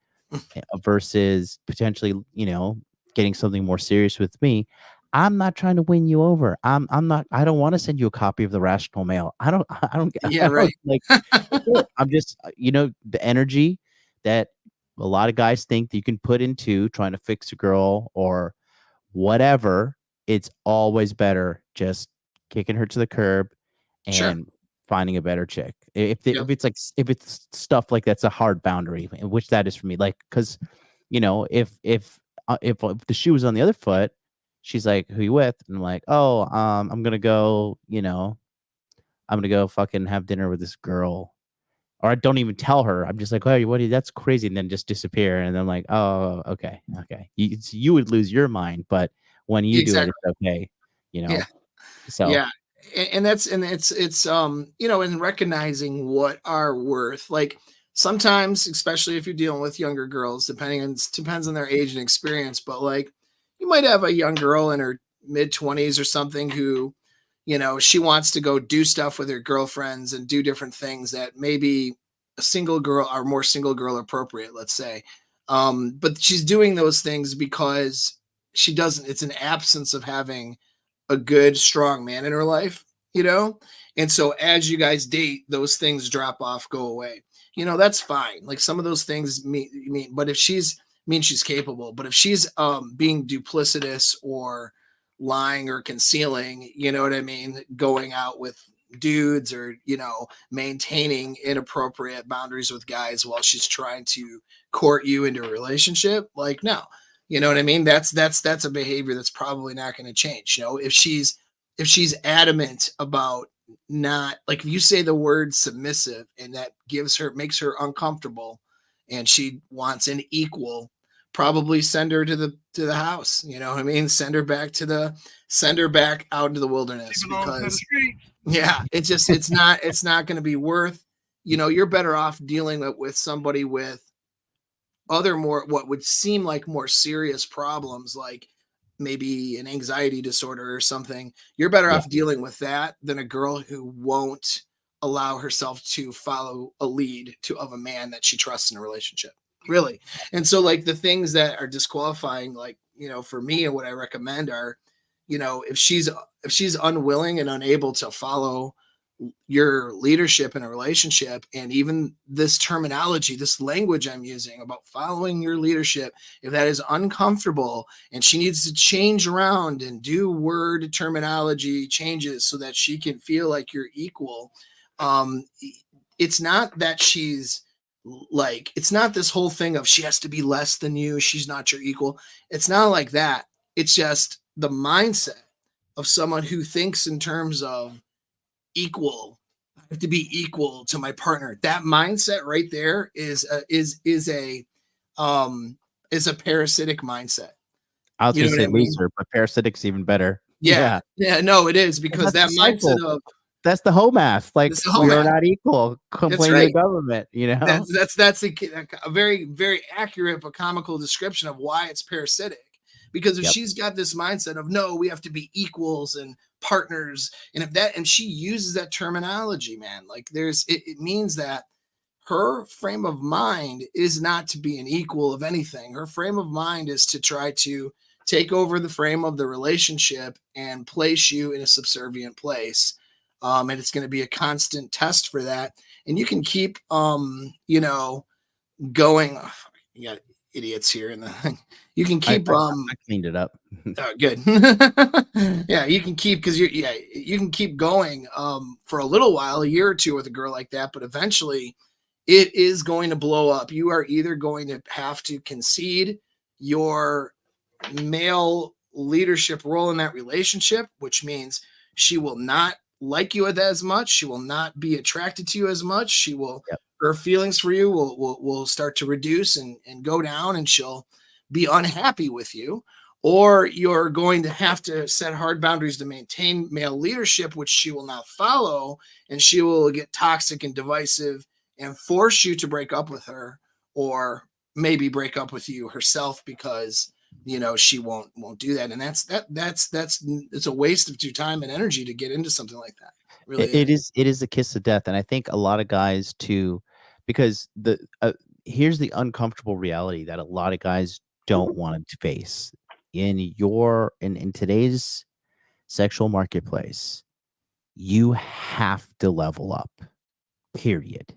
versus potentially getting something more serious with me, I'm not trying to win you over. I don't want to send you a copy of the Rational Mail. I don't Yeah, I right. don't like I'm just the energy that a lot of guys think that you can put into trying to fix a girl or whatever. It's always better just kicking her to the curb Sure. and finding a better chick. Yep. If it's stuff like that's a hard boundary, which that is for me. Like, because if the shoe was on the other foot, she's like, "Who you with?" And I'm like, "Oh, I'm gonna go. I'm gonna go fucking have dinner with this girl." Or I don't even tell her. I'm just like, "Oh, what? That's crazy," and then just disappear. And I'm like, "Oh, okay. You would lose your mind, but when you do it, Exactly. it's okay." Yeah. So Yeah. And it's in recognizing what our worth, like sometimes, especially if you're dealing with younger girls, depends on their age and experience, but like you might have a young girl in her mid-20s or something who, she wants to go do stuff with her girlfriends and do different things that maybe a single girl or more single girl appropriate, let's say. But she's doing those things because she doesn't, it's an absence of having a good, strong man in her life, you know? And so as you guys date, those things drop off, go away. That's fine. Like some of those things mean, but if she's capable, but if she's being duplicitous or lying or concealing, you know what I mean, going out with dudes or, maintaining inappropriate boundaries with guys while she's trying to court you into a relationship, like no. You know what I mean? That's a behavior that's probably not going to change. If she's adamant about not, like, if you say the word submissive and that makes her uncomfortable and she wants an equal, probably send her to the house. You know what I mean? Send her back out into the wilderness, because yeah, it's not going to be worth, you're better off dealing with somebody with other more what would seem like more serious problems, like maybe an anxiety disorder or something. You're better yeah, off dealing with that than a girl who won't allow herself to follow a lead of a man that she trusts in a relationship, really. And so like the things that are disqualifying, like, for me, and what I recommend are, if she's unwilling and unable to follow your leadership in a relationship, and even this terminology, this language I'm using about following your leadership, if that is uncomfortable and she needs to change around and do word terminology changes so that she can feel like you're equal, um it's not that she's like, it's not this whole thing of she has to be less than you, she's not your equal. It's not like that. It's just the mindset of someone who thinks in terms of equal. I have to be equal to my partner. That mindset right there um is a parasitic mindset. I was You gonna know what say I mean? loser, but parasitic's even better. Yeah. Yeah, Yeah, no, it is, 'cause because that's the that mindset cycle. of That's the whole math. Like, this whole we are man. not equal. That's Complain to the right. government. That's a very, very accurate but comical description of why it's parasitic. Because if Yep. she's got this mindset of no, we have to be equals and partners, and she uses that terminology, man, like it means that her frame of mind is not to be an equal of anything. Her frame of mind is to try to take over the frame of the relationship and place you in a subservient place. And it's going to be a constant test for that. And you can keep, going. Oh, you got idiots here in the thing. You can I, keep, I I cleaned it up. good. Yeah, you can keep, because you can keep going for a little while, a year or two with a girl like that, but eventually it is going to blow up. You are either going to have to concede your male leadership role in that relationship, which means she will not like you as much. She will not be attracted to you as much. Yep. Her feelings for you will start to reduce and go down, and she'll be unhappy with you. Or you're going to have to set hard boundaries to maintain male leadership, which she will not follow, and she will get toxic and divisive and force you to break up with her, or maybe break up with you herself, because she won't do that. And that's it's a waste of your time and energy to get into something like that. Really It is a kiss of death, and I think a lot of guys too, because here's the uncomfortable reality that a lot of guys don't want to face in today's sexual marketplace. You have to level up. Period.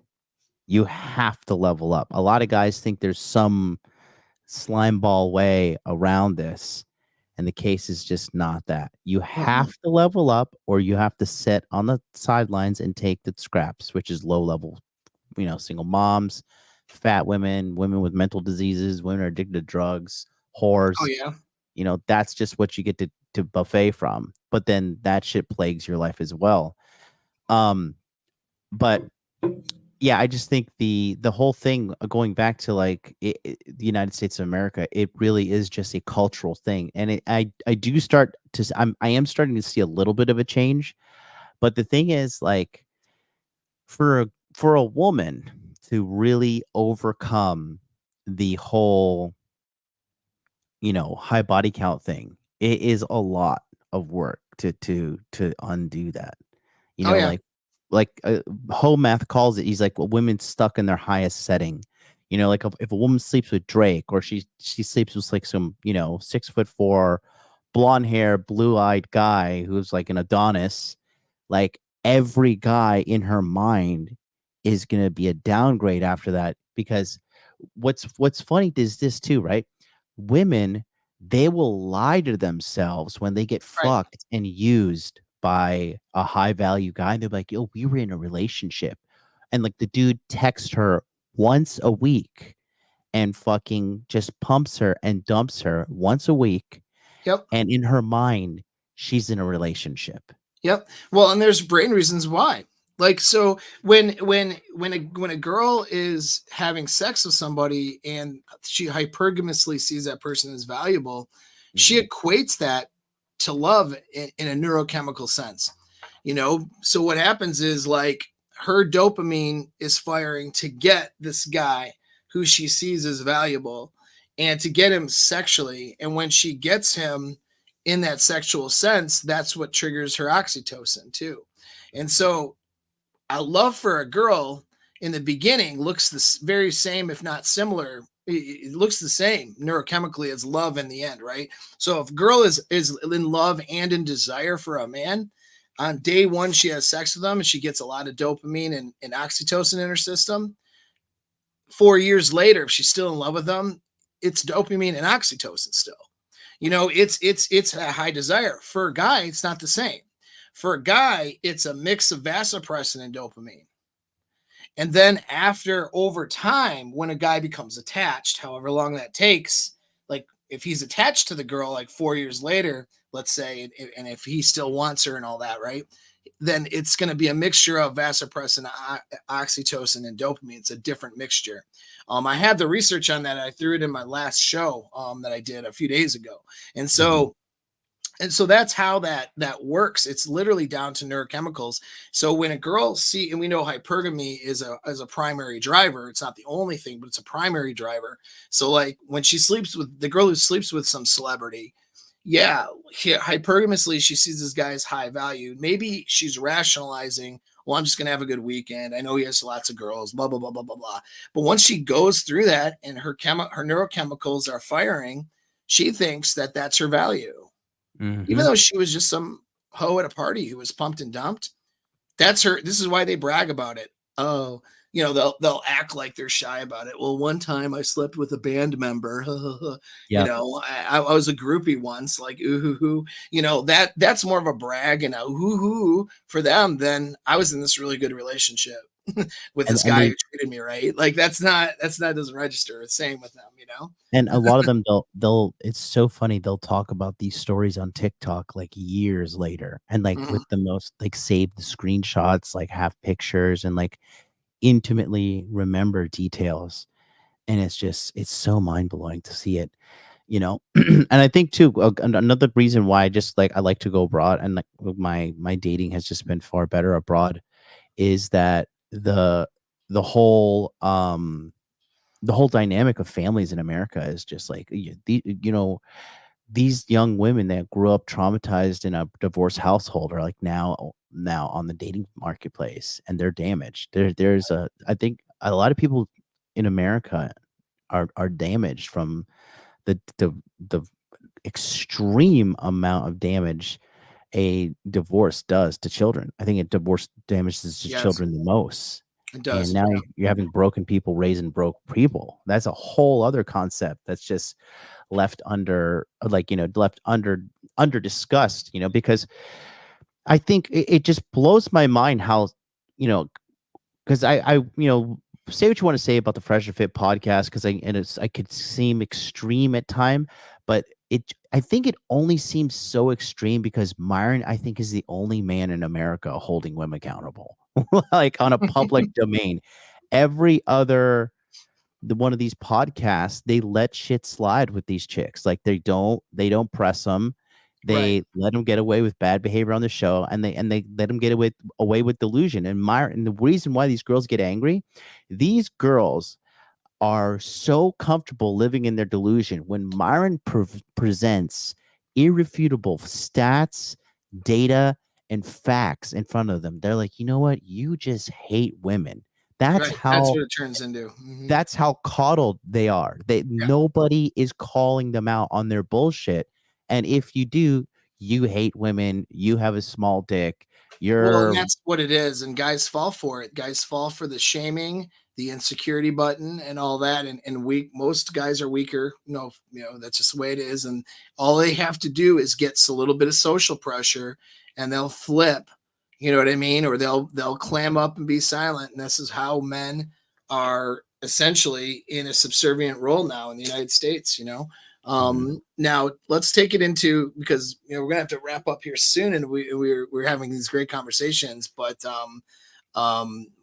You have to level up. A lot of guys think there's some slime ball way around this, and the case is just not that. You have to level up, or you have to sit on the sidelines and take the scraps, which is low level, single moms, fat women, women with mental diseases, women are addicted to drugs, whores. Oh yeah. That's just what you get to buffet from. But then that shit plagues your life as well. But yeah, I just think the whole thing, going back to like the United States of America, it really is just a cultural thing, and I am starting to see a little bit of a change, but the thing is, like, for a woman to really overcome the whole high body count thing, it is a lot of work to undo that. Oh yeah. Like Ho Math calls it. He's like, well, women stuck in their highest setting. Like if a woman sleeps with Drake, or she sleeps with like some 6'4", blonde hair, blue eyed guy who's like an Adonis, like every guy in her mind is gonna be a downgrade after that. Because what's funny is this too, right? Women, they will lie to themselves when they get Right. fucked and used by a high value guy. They're like, yo, we were in a relationship. And like the dude texts her once a week and fucking just pumps her and dumps her once a week. Yep. And in her mind, she's in a relationship. Yep. Well, and there's brain reasons why. Like, so when a girl is having sex with somebody and she hypergamously sees that person as valuable, she equates that to love in a neurochemical sense. So what happens is, like, her dopamine is firing to get this guy who she sees as valuable and to get him sexually. And when she gets him in that sexual sense, that's what triggers her oxytocin too. And so a love for a girl in the beginning looks the very same, if not similar. It looks the same neurochemically as love in the end, right? So if a girl is in love and in desire for a man, on day one she has sex with him and she gets a lot of dopamine and oxytocin in her system. 4 years later, if she's still in love with them, it's dopamine and oxytocin still. It's a high desire. For a guy, it's not the same. For a guy, it's a mix of vasopressin and dopamine. And then over time, when a guy becomes attached, however long that takes, like if he's attached to the girl like 4 years later, let's say, and if he still wants her and all that, right? Then it's going to be a mixture of vasopressin, oxytocin, and dopamine. It's a different mixture. I had the research on that. I threw it in my last show that I did a few days ago. And so that's how that works. It's literally down to neurochemicals. So when a girl and we know hypergamy is a primary driver. It's not the only thing, but it's a primary driver. So like when she sleeps with the girl who sleeps with some celebrity, yeah, hypergamously, she sees this guy as high value. Maybe she's rationalizing, well, I'm just going to have a good weekend. I know he has lots of girls, blah, blah, blah, blah, blah, blah. But once she goes through that and her neurochemicals are firing, she thinks that that's her value. Even though she was just some hoe at a party who was pumped and dumped. That's her. This is why they brag about it. Oh, they'll act like they're shy about it. Well, one time I slept with a band member. Yeah. I was a groupie once, like, ooh, hoo, hoo. That's more of a brag and a hoo hoo for them than I was in this really good relationship with this guy who treated me right. Like that doesn't register. It's same with them, And a lot of them, they'll it's so funny. They'll talk about these stories on TikTok like years later, and like with the most like save the screenshots, like have pictures and like intimately remember details. And it's so mind blowing to see it, And I think too, another reason why I like to go abroad, and like my dating has just been far better abroad, is that the whole dynamic of families in America is just like these young women that grew up traumatized in a divorce household are like now on the dating marketplace, and they're damaged. I think a lot of people in America are damaged from the extreme amount of damage a divorce does to children. I think a divorce damages the Yes. children the most. It does. And now you're having broken people raising broke people. That's a whole other concept that's just left under, like, left under discussed, because I think it just blows my mind how, because I say what you want to say about the Fresh and Fit podcast, because I could seem extreme at time, but I think it only seems so extreme because Myron, I think, is the only man in America holding women accountable, like on a public domain. Every other one of these podcasts, they let shit slide with these chicks. Like they don't press them. They let them get away with bad behavior on the show, and they let them get away with delusion. And the reason why these girls get angry, these girls are so comfortable living in their delusion. When Myron presents irrefutable stats, data, and facts in front of them, they're like, you know what? You just hate women. That's That's what it turns into. That's how coddled they are. Nobody is calling them out on their bullshit. And if you do, you hate women, you have a small dick. And that's what it is. And guys fall for it. Guys fall for the shaming, the insecurity button, and all that. And most guys are weaker. That's just the way it is. And all they have to do is get a little bit of social pressure, and they'll flip. You know what I mean? Or they'll clam up and be silent. And this is how men are essentially in a subservient role now in the United States. Now let's take it into, because we're gonna have to wrap up here soon, and we're having these great conversations, but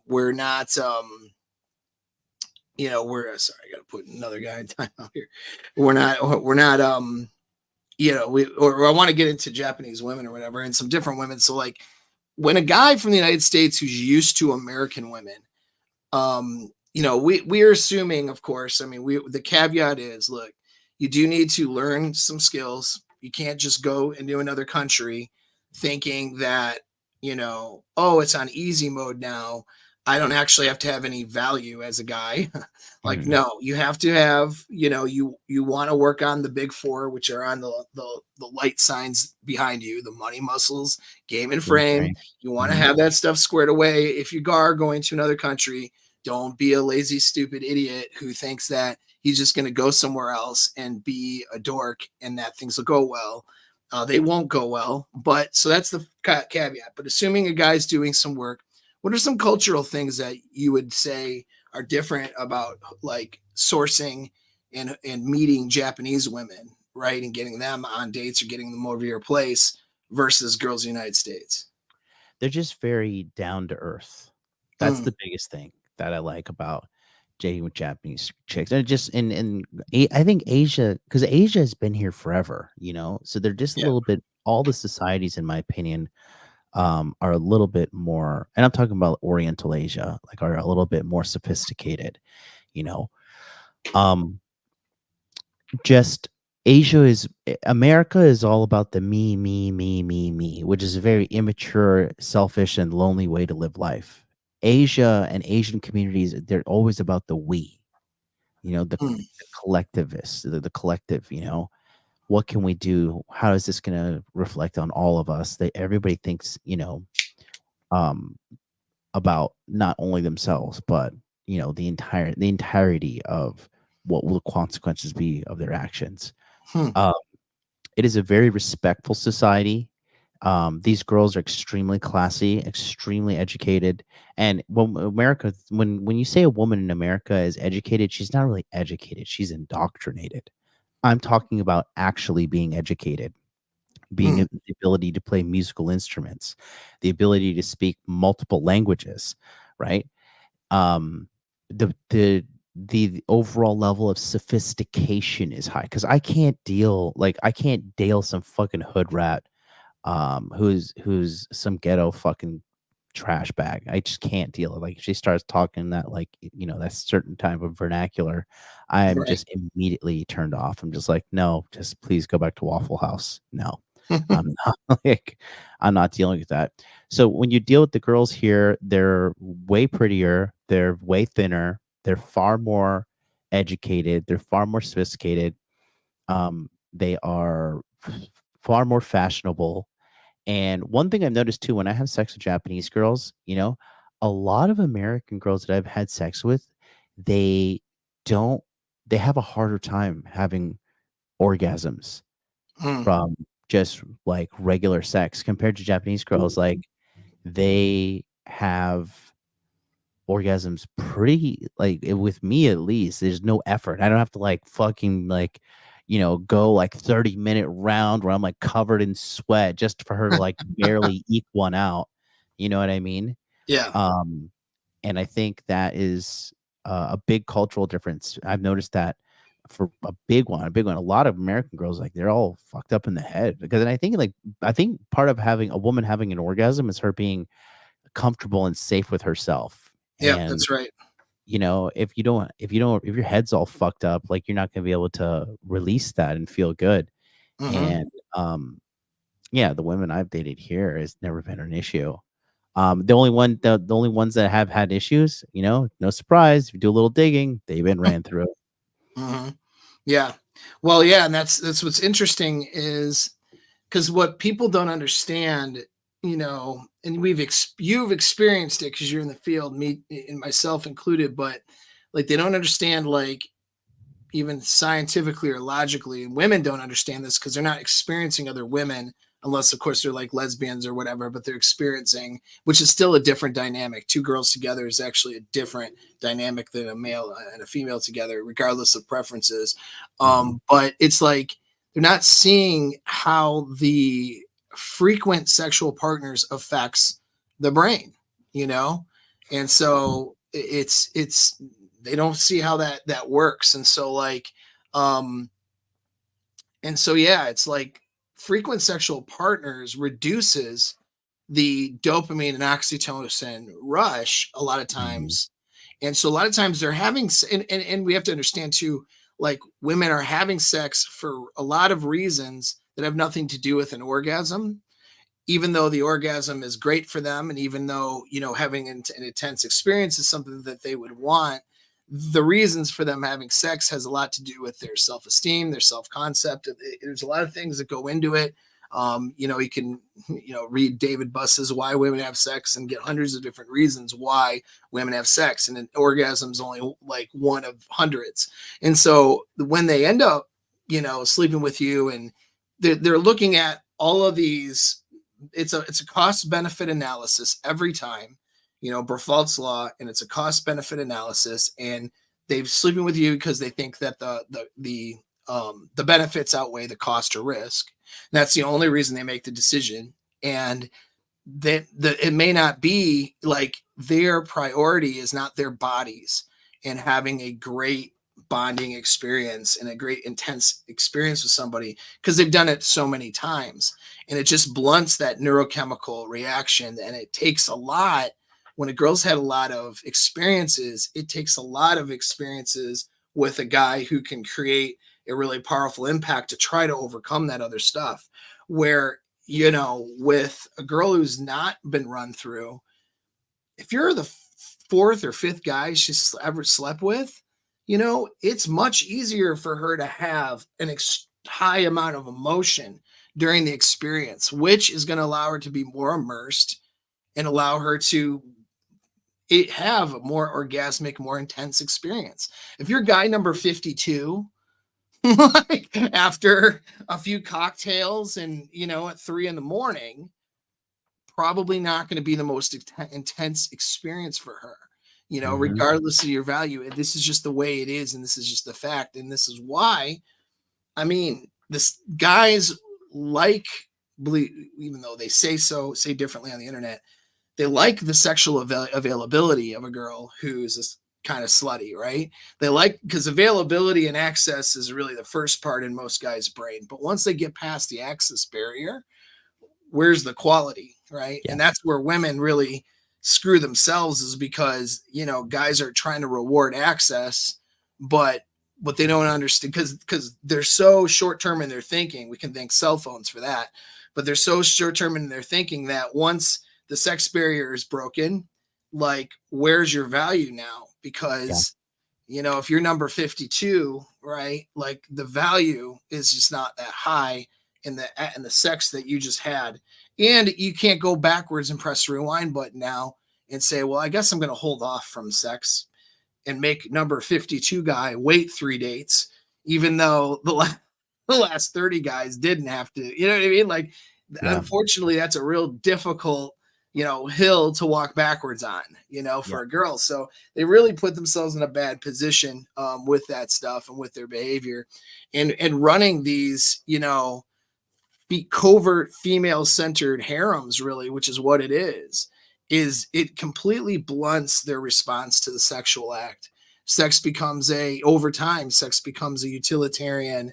we're not we're sorry, I gotta put another guy in time out here. We're not I want to get into Japanese women or whatever, and some different women. So like when a guy from the United States who's used to American women, we're assuming, of course, the caveat is, look, you do need to learn some skills. You can't just go into another country thinking that, it's on easy mode now. I don't actually have to have any value as a guy. Like, no, you have to have, you want to work on the big four, which are on the light signs behind you, the money, muscles, game and frame. You want to have that stuff squared away. If you are going to another country, don't be a lazy, stupid idiot who thinks that he's just going to go somewhere else and be a dork and that things will go well. They won't go well. But so that's the caveat. But assuming a guy's doing some work, what are some cultural things that you would say are different about like sourcing and meeting Japanese women, right? And getting them on dates or getting them over your place versus girls in the United States? They're just very down to earth. That's the biggest thing that I like about dating with Japanese chicks. And just I think Asia, because Asia has been here forever, so they're just a little bit, all the societies, in my opinion, are a little bit more, and I'm talking about Oriental Asia, like are a little bit more sophisticated, just America is all about the me, which is a very immature, selfish, and lonely way to live life. Asia and Asian communities, they're always about the we, the collectivists, the collective, what can we do? How is this going to reflect on all of us? Everybody thinks, about not only themselves, but, the entirety of what will the consequences be of their actions. It is a very respectful society. These girls are extremely classy, extremely educated. And when you say a woman in America is educated, she's not really educated. She's indoctrinated. I'm talking about actually being educated, the ability to play musical instruments, the ability to speak multiple languages, right? The overall level of sophistication is high, because I can't deal some fucking hood rat who's some ghetto fucking trash bag. I just can't deal with, like, if she starts talking that, like, that certain type of vernacular, I'm Right. just immediately turned off. I'm just like, no, just please go back to Waffle House. No, I'm not like, I'm not dealing with that. So when you deal with the girls here, they're way prettier, they're way thinner, they're far more educated, they're far more sophisticated. They are far more fashionable. And one thing I've noticed too, when I have sex with Japanese girls, a lot of American girls that I've had sex with, they don't, they have a harder time having orgasms Mm. from just like regular sex compared to Japanese girls. Like, they have orgasms pretty, like, with me at least, there's no effort. I don't have to like fucking like, go like 30-minute round where I'm like covered in sweat just for her to like barely eke one out. You know what I mean? Yeah. Um, and I think that is a big cultural difference. I've noticed that for a big one. A lot of American girls, like, they're all fucked up in the head because, and I think part of having a woman having an orgasm is her being comfortable and safe with herself. Yeah, And that's right. if your head's all fucked up, like, you're not gonna be able to release that and feel good. Hmm. And yeah, the women I've dated here has never been an issue. The only ones that have had issues, no surprise, if you do a little digging, they've been ran through. Hmm. Yeah. Well, yeah, and that's what's interesting is because what people don't understand, and you've experienced it because you're in the field, me and myself included, but like they don't understand, like, even scientifically or logically, and women don't understand this because they're not experiencing other women unless of course they're like lesbians or whatever, but they're experiencing, which is still a different dynamic. Two girls together is actually a different dynamic than a male and a female together, regardless of preferences. Mhm. But it's like they're not seeing how the frequent sexual partners affects the brain, you know and so it's they don't see how that works. And so, like, um yeah, it's like frequent sexual partners reduces the dopamine and oxytocin rush a lot of Mhm. times. And so a lot of times they're having and we have to understand too, like, women are having sex for a lot of reasons that have nothing to do with an orgasm, even though the orgasm is great for them, and even though having an intense experience is something that they would want, the reasons for them having sex has a lot to do with their self-esteem, their self-concept. There's a lot of things that go into it. You can read David Buss's Why Women Have Sex and get hundreds of different reasons why women have sex, and an orgasm is only like one of hundreds. And so when they end up sleeping with you, and they're looking at all of these, it's a cost benefit analysis every time, Berfalt's law, and it's a cost benefit analysis, and they're sleeping with you because they think that the benefits outweigh the cost or risk. And that's the only reason they make the decision. And that it may not be like their priority is not their bodies and having a great bonding experience and a great intense experience with somebody, because they've done it so many times, and it just blunts that neurochemical reaction. And it takes a lot. When a girl's had a lot of experiences, it takes a lot of experiences with a guy who can create a really powerful impact to try to overcome that other stuff. Where with a girl who's not been run through, if you're the fourth or fifth guy she's ever slept with, it's much easier for her to have an high amount of emotion during the experience, which is going to allow her to be more immersed and allow her to have a more orgasmic, more intense experience. If you're guy number 52, like after a few cocktails and at 3 a.m, probably not going to be the most intense experience for her, Mhm. regardless of your value. This is just the way it is, and this is just the fact, and this is why. I mean, this guys like believe, even though they say differently on the internet, they like the sexual availability of a girl who's this kind of slutty, right? They like, because availability and access is really the first part in most guys' brain. But once they get past the access barrier, where's the quality, right? Yeah. And that's where women really screw themselves is because, you know, guys are trying to reward access, but what they don't understand, because they're so short-term in their thinking, we can thank cell phones for that, but they're so short-term in their thinking that once the sex barrier is broken, like, where's your value now? Because, you know, if you're number 52, right, like the value is just not that high in the sex that you just had. And you can't go backwards and press the rewind button now and say, well, I guess I'm going to hold off from sex and make number 52 guy wait 3 dates, even though the last 30 guys didn't have to, you know what I mean? Like, unfortunately, that's a real difficult, you know, hill to walk backwards on, you know, for a girl. So they really put themselves in a bad position with that stuff and with their behavior and running these, you know, be covert female centered harems, really, which is what it is it completely blunts their response to the sexual act. Over time, sex becomes a utilitarian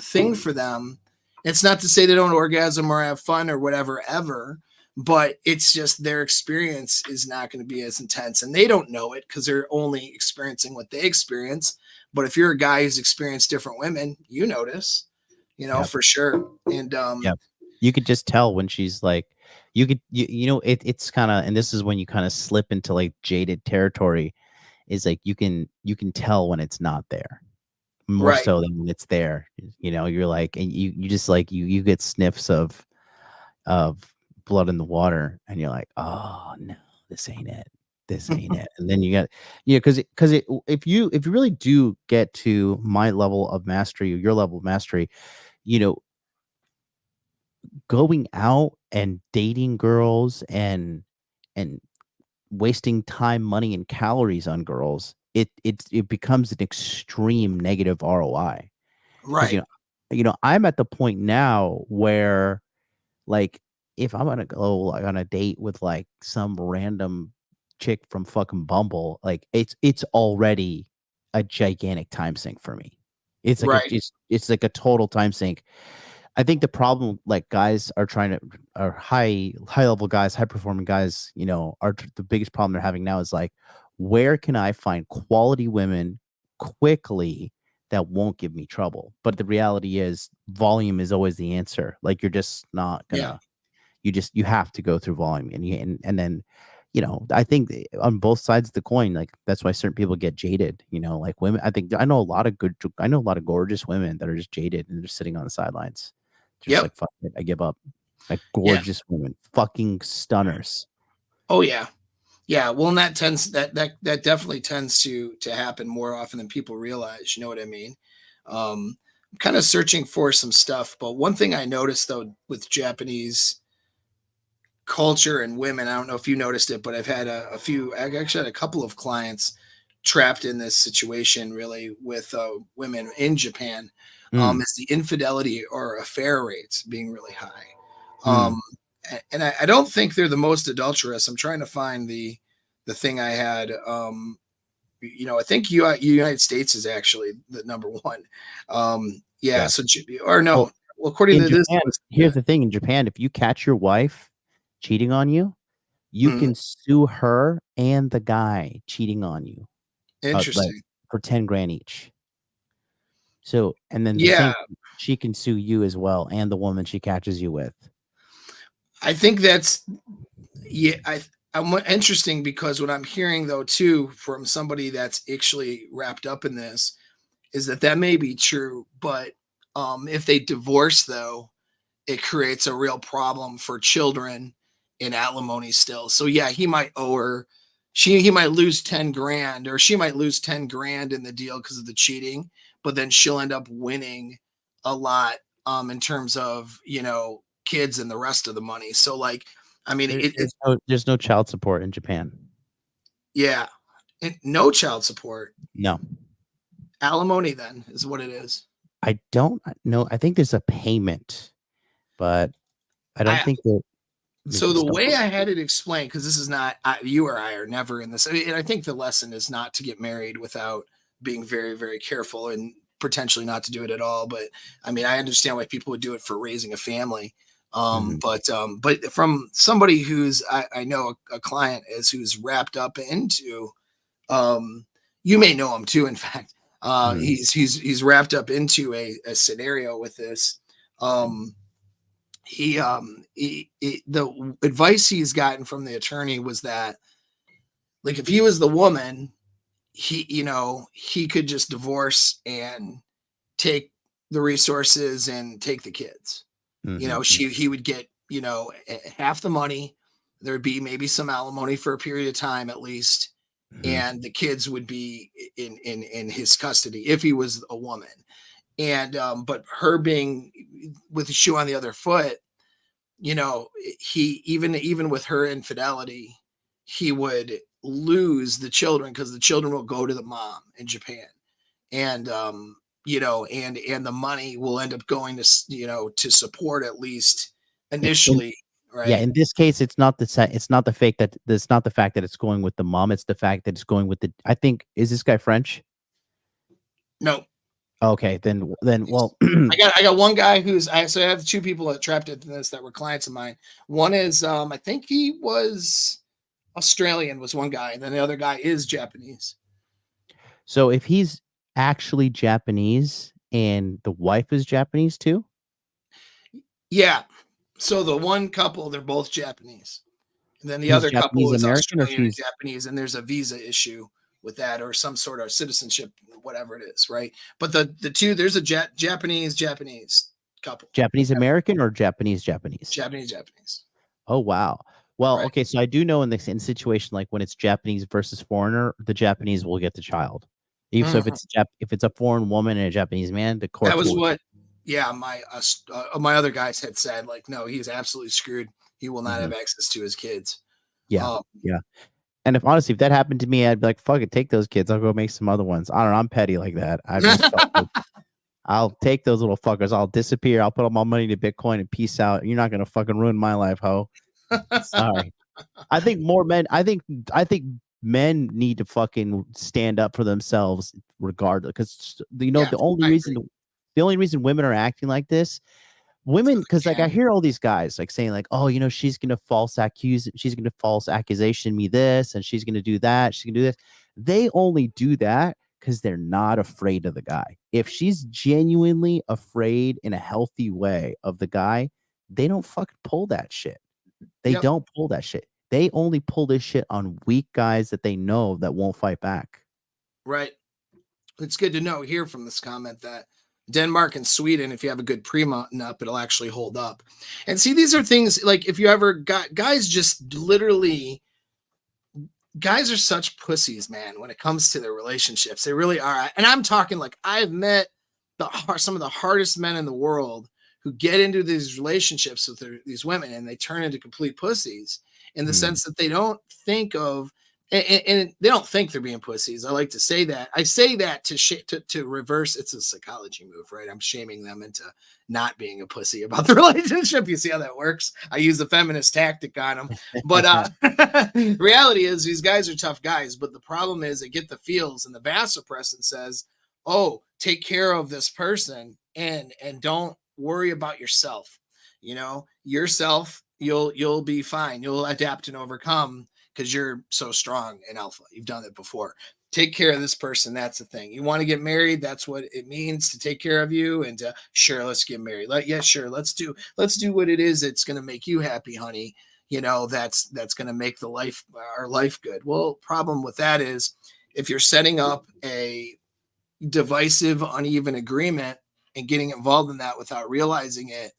thing for them. It's not to say they don't orgasm or have fun or whatever ever, but it's just their experience is not going to be as intense, and they don't know it because they're only experiencing what they experience. But if you're a guy who's experienced different women, you notice, you know, for sure. And you could just tell when she's like, you know, it's kind of, and this is when you kind of slip into like jaded territory, is like you can tell when it's not there more so than when it's there. You know, you're like, and you just like you get sniffs of blood in the water, and you're like, oh no, this ain't it. This ain't it. And then you got, you know, because if you really do get to my level of mastery or your level of mastery, you know, going out and dating girls and wasting time, money, and calories on girls, it becomes an extreme negative ROI. right. You know, I'm at the point now where, like, if I'm gonna go like on a date with like some random chick from fucking Bumble, like it's already a gigantic time sink for me. It's like Right. it's like a total time sink. I think the problem, like, guys are trying to, or high level guys, high performing guys, you know, the biggest problem they're having now is like, where can I find quality women quickly that won't give me trouble? But the reality is, volume is always the answer. Like, you're just not gonna. You have to go through volume, and then, you know, I think on both sides of the coin, like, that's why certain people get jaded. You know, like women. I know a lot of gorgeous women that are just jaded and they're just sitting on the sidelines. Just like, fuck it, I give up. Like, gorgeous women, fucking stunners. Oh yeah. Yeah. Well, and that definitely tends to happen more often than people realize. You know what I mean? I'm kind of searching for some stuff, but one thing I noticed though with Japanese culture and women, I don't know if you noticed it, but I've had I actually had a couple of clients trapped in this situation really with women in Japan. Is the infidelity or affair rates being really high. And I don't think they're the most adulterous. I'm trying to find the thing I had. You know, I think United States is actually the number one. Yeah. So, or no, well, according to this Japan, list, here's the thing: in Japan, if you catch your wife cheating on you, you can sue her and the guy cheating on you. Interesting. For 10 grand each. So, and then she can sue you as well, and the woman she catches you with. I think that's I'm interesting because what I'm hearing though too from somebody that's actually wrapped up in this is that may be true, but if they divorce though, it creates a real problem for children in alimony still. So yeah, he might owe her. He might lose 10 grand, or she might lose 10 grand in the deal because of the cheating, but then she'll end up winning a lot in terms of, you know, kids and the rest of the money. So like, I mean, there's no child support in Japan. Yeah. No child support. No. Alimony then is what it is. I don't know. I think there's a payment, but I don't think that. So the way I had it explained, because this is not, you or I are never in this. And I think the lesson is not to get married without being very, very careful and potentially not to do it at all. But I mean, I understand why people would do it for raising a family. But from somebody who's I know a client who's wrapped up into, you may know him too. In fact, he's wrapped up into a scenario with this. The advice he's gotten from the attorney was that, like, if he was the woman, he could just divorce and take the resources and take the kids. He would get, half the money. There'd be maybe some alimony for a period of time at least. And the kids would be in his custody if he was a woman. And, but her being with the shoe on the other foot, he, even with her infidelity, he would lose the children because the children will go to the mom in Japan. And, and the money will end up going to, to support at least initially. Right. Yeah. In this case, it's not the fact that it's going with the mom. It's the fact that it's going with I think, is this guy French? No. Okay. Then, well, I got one guy I have two people that trapped into this that were clients of mine. One is, I think he was Australian, was one guy. And then the other guy is Japanese. So if he's actually Japanese and the wife is Japanese too? Yeah. So the one couple, they're both Japanese. And then the other couple is Australian and Japanese, and there's a visa issue with that or some sort of citizenship, whatever it is, right? But the two, there's a Japanese couple. Japanese American or Japanese? Japanese. Oh, wow. Well, Right. Okay, so I do know in situation like when it's Japanese versus foreigner, the Japanese will get the child. Even so, if it's a foreign woman and a Japanese man, the court. That was my other guys had said, like, no, he's absolutely screwed. He will not have access to his kids. Yeah. And if that happened to me, I'd be like, fuck it, take those kids. I'll go make some other ones. I don't know. I'm petty like that. I'll take those little fuckers. I'll disappear. I'll put all my money to Bitcoin and peace out. You're not going to fucking ruin my life, ho. Sorry. I think men need to fucking stand up for themselves regardless. Because, the only reason women are acting like this, because like I hear all these guys like saying like, oh, she's gonna false accusation me this, and she's gonna do that, she's gonna do this. They only do that because they're not afraid of the guy. If she's genuinely afraid in a healthy way of the guy, they don't fucking pull that shit. They don't pull that shit. They only pull this shit on weak guys that they know that won't fight back. Right. It's good to hear from this comment that Denmark and Sweden, if you have a good prenup, it'll actually hold up. And see, these are things like if you ever got guys, just literally, guys are such pussies, man, when it comes to their relationships. They really are. And I'm talking like I've met some of the hardest men in the world who get into these relationships with these women and they turn into complete pussies in the sense that they don't think of, and they don't think they're being pussies. I like to say that. I say that to reverse. It's a psychology move, right? I'm shaming them into not being a pussy about the relationship. You see how that works? I use the feminist tactic on them. But reality is these guys are tough guys. But the problem is they get the feels, and the vasopressin says, oh, take care of this person and don't worry about yourself. Yourself, you'll be fine. You'll adapt and overcome because you're so strong in alpha. You've done it before. Take care of this person. That's the thing. You want to get married. That's what it means to take care of you. And sure, let's get married. Sure. Let's do what it is. It's going to make you happy, honey. That's going to make our life good. Well, problem with that is if you're setting up a divisive, uneven agreement and getting involved in that without realizing it,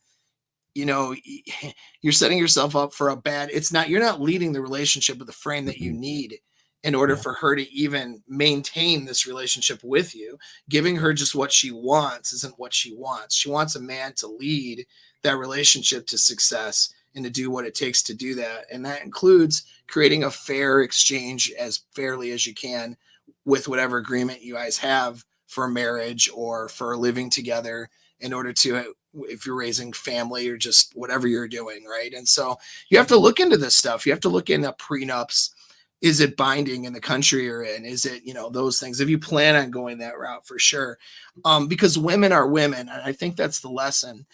you're setting yourself up for you're not leading the relationship with the frame that you need in order for her to even maintain this relationship with you. Giving her just what she wants isn't what she wants. She wants a man to lead that relationship to success and to do what it takes to do that. And that includes creating a fair exchange as fairly as you can with whatever agreement you guys have for marriage or for living together in order to, if you're raising family or just whatever you're doing, right? And so you have to look into this stuff. You have to look into prenups. is it binding in the country you're in? Is it, those things? If you plan on going that route, for sure. Because women are women. And I think that's the lesson.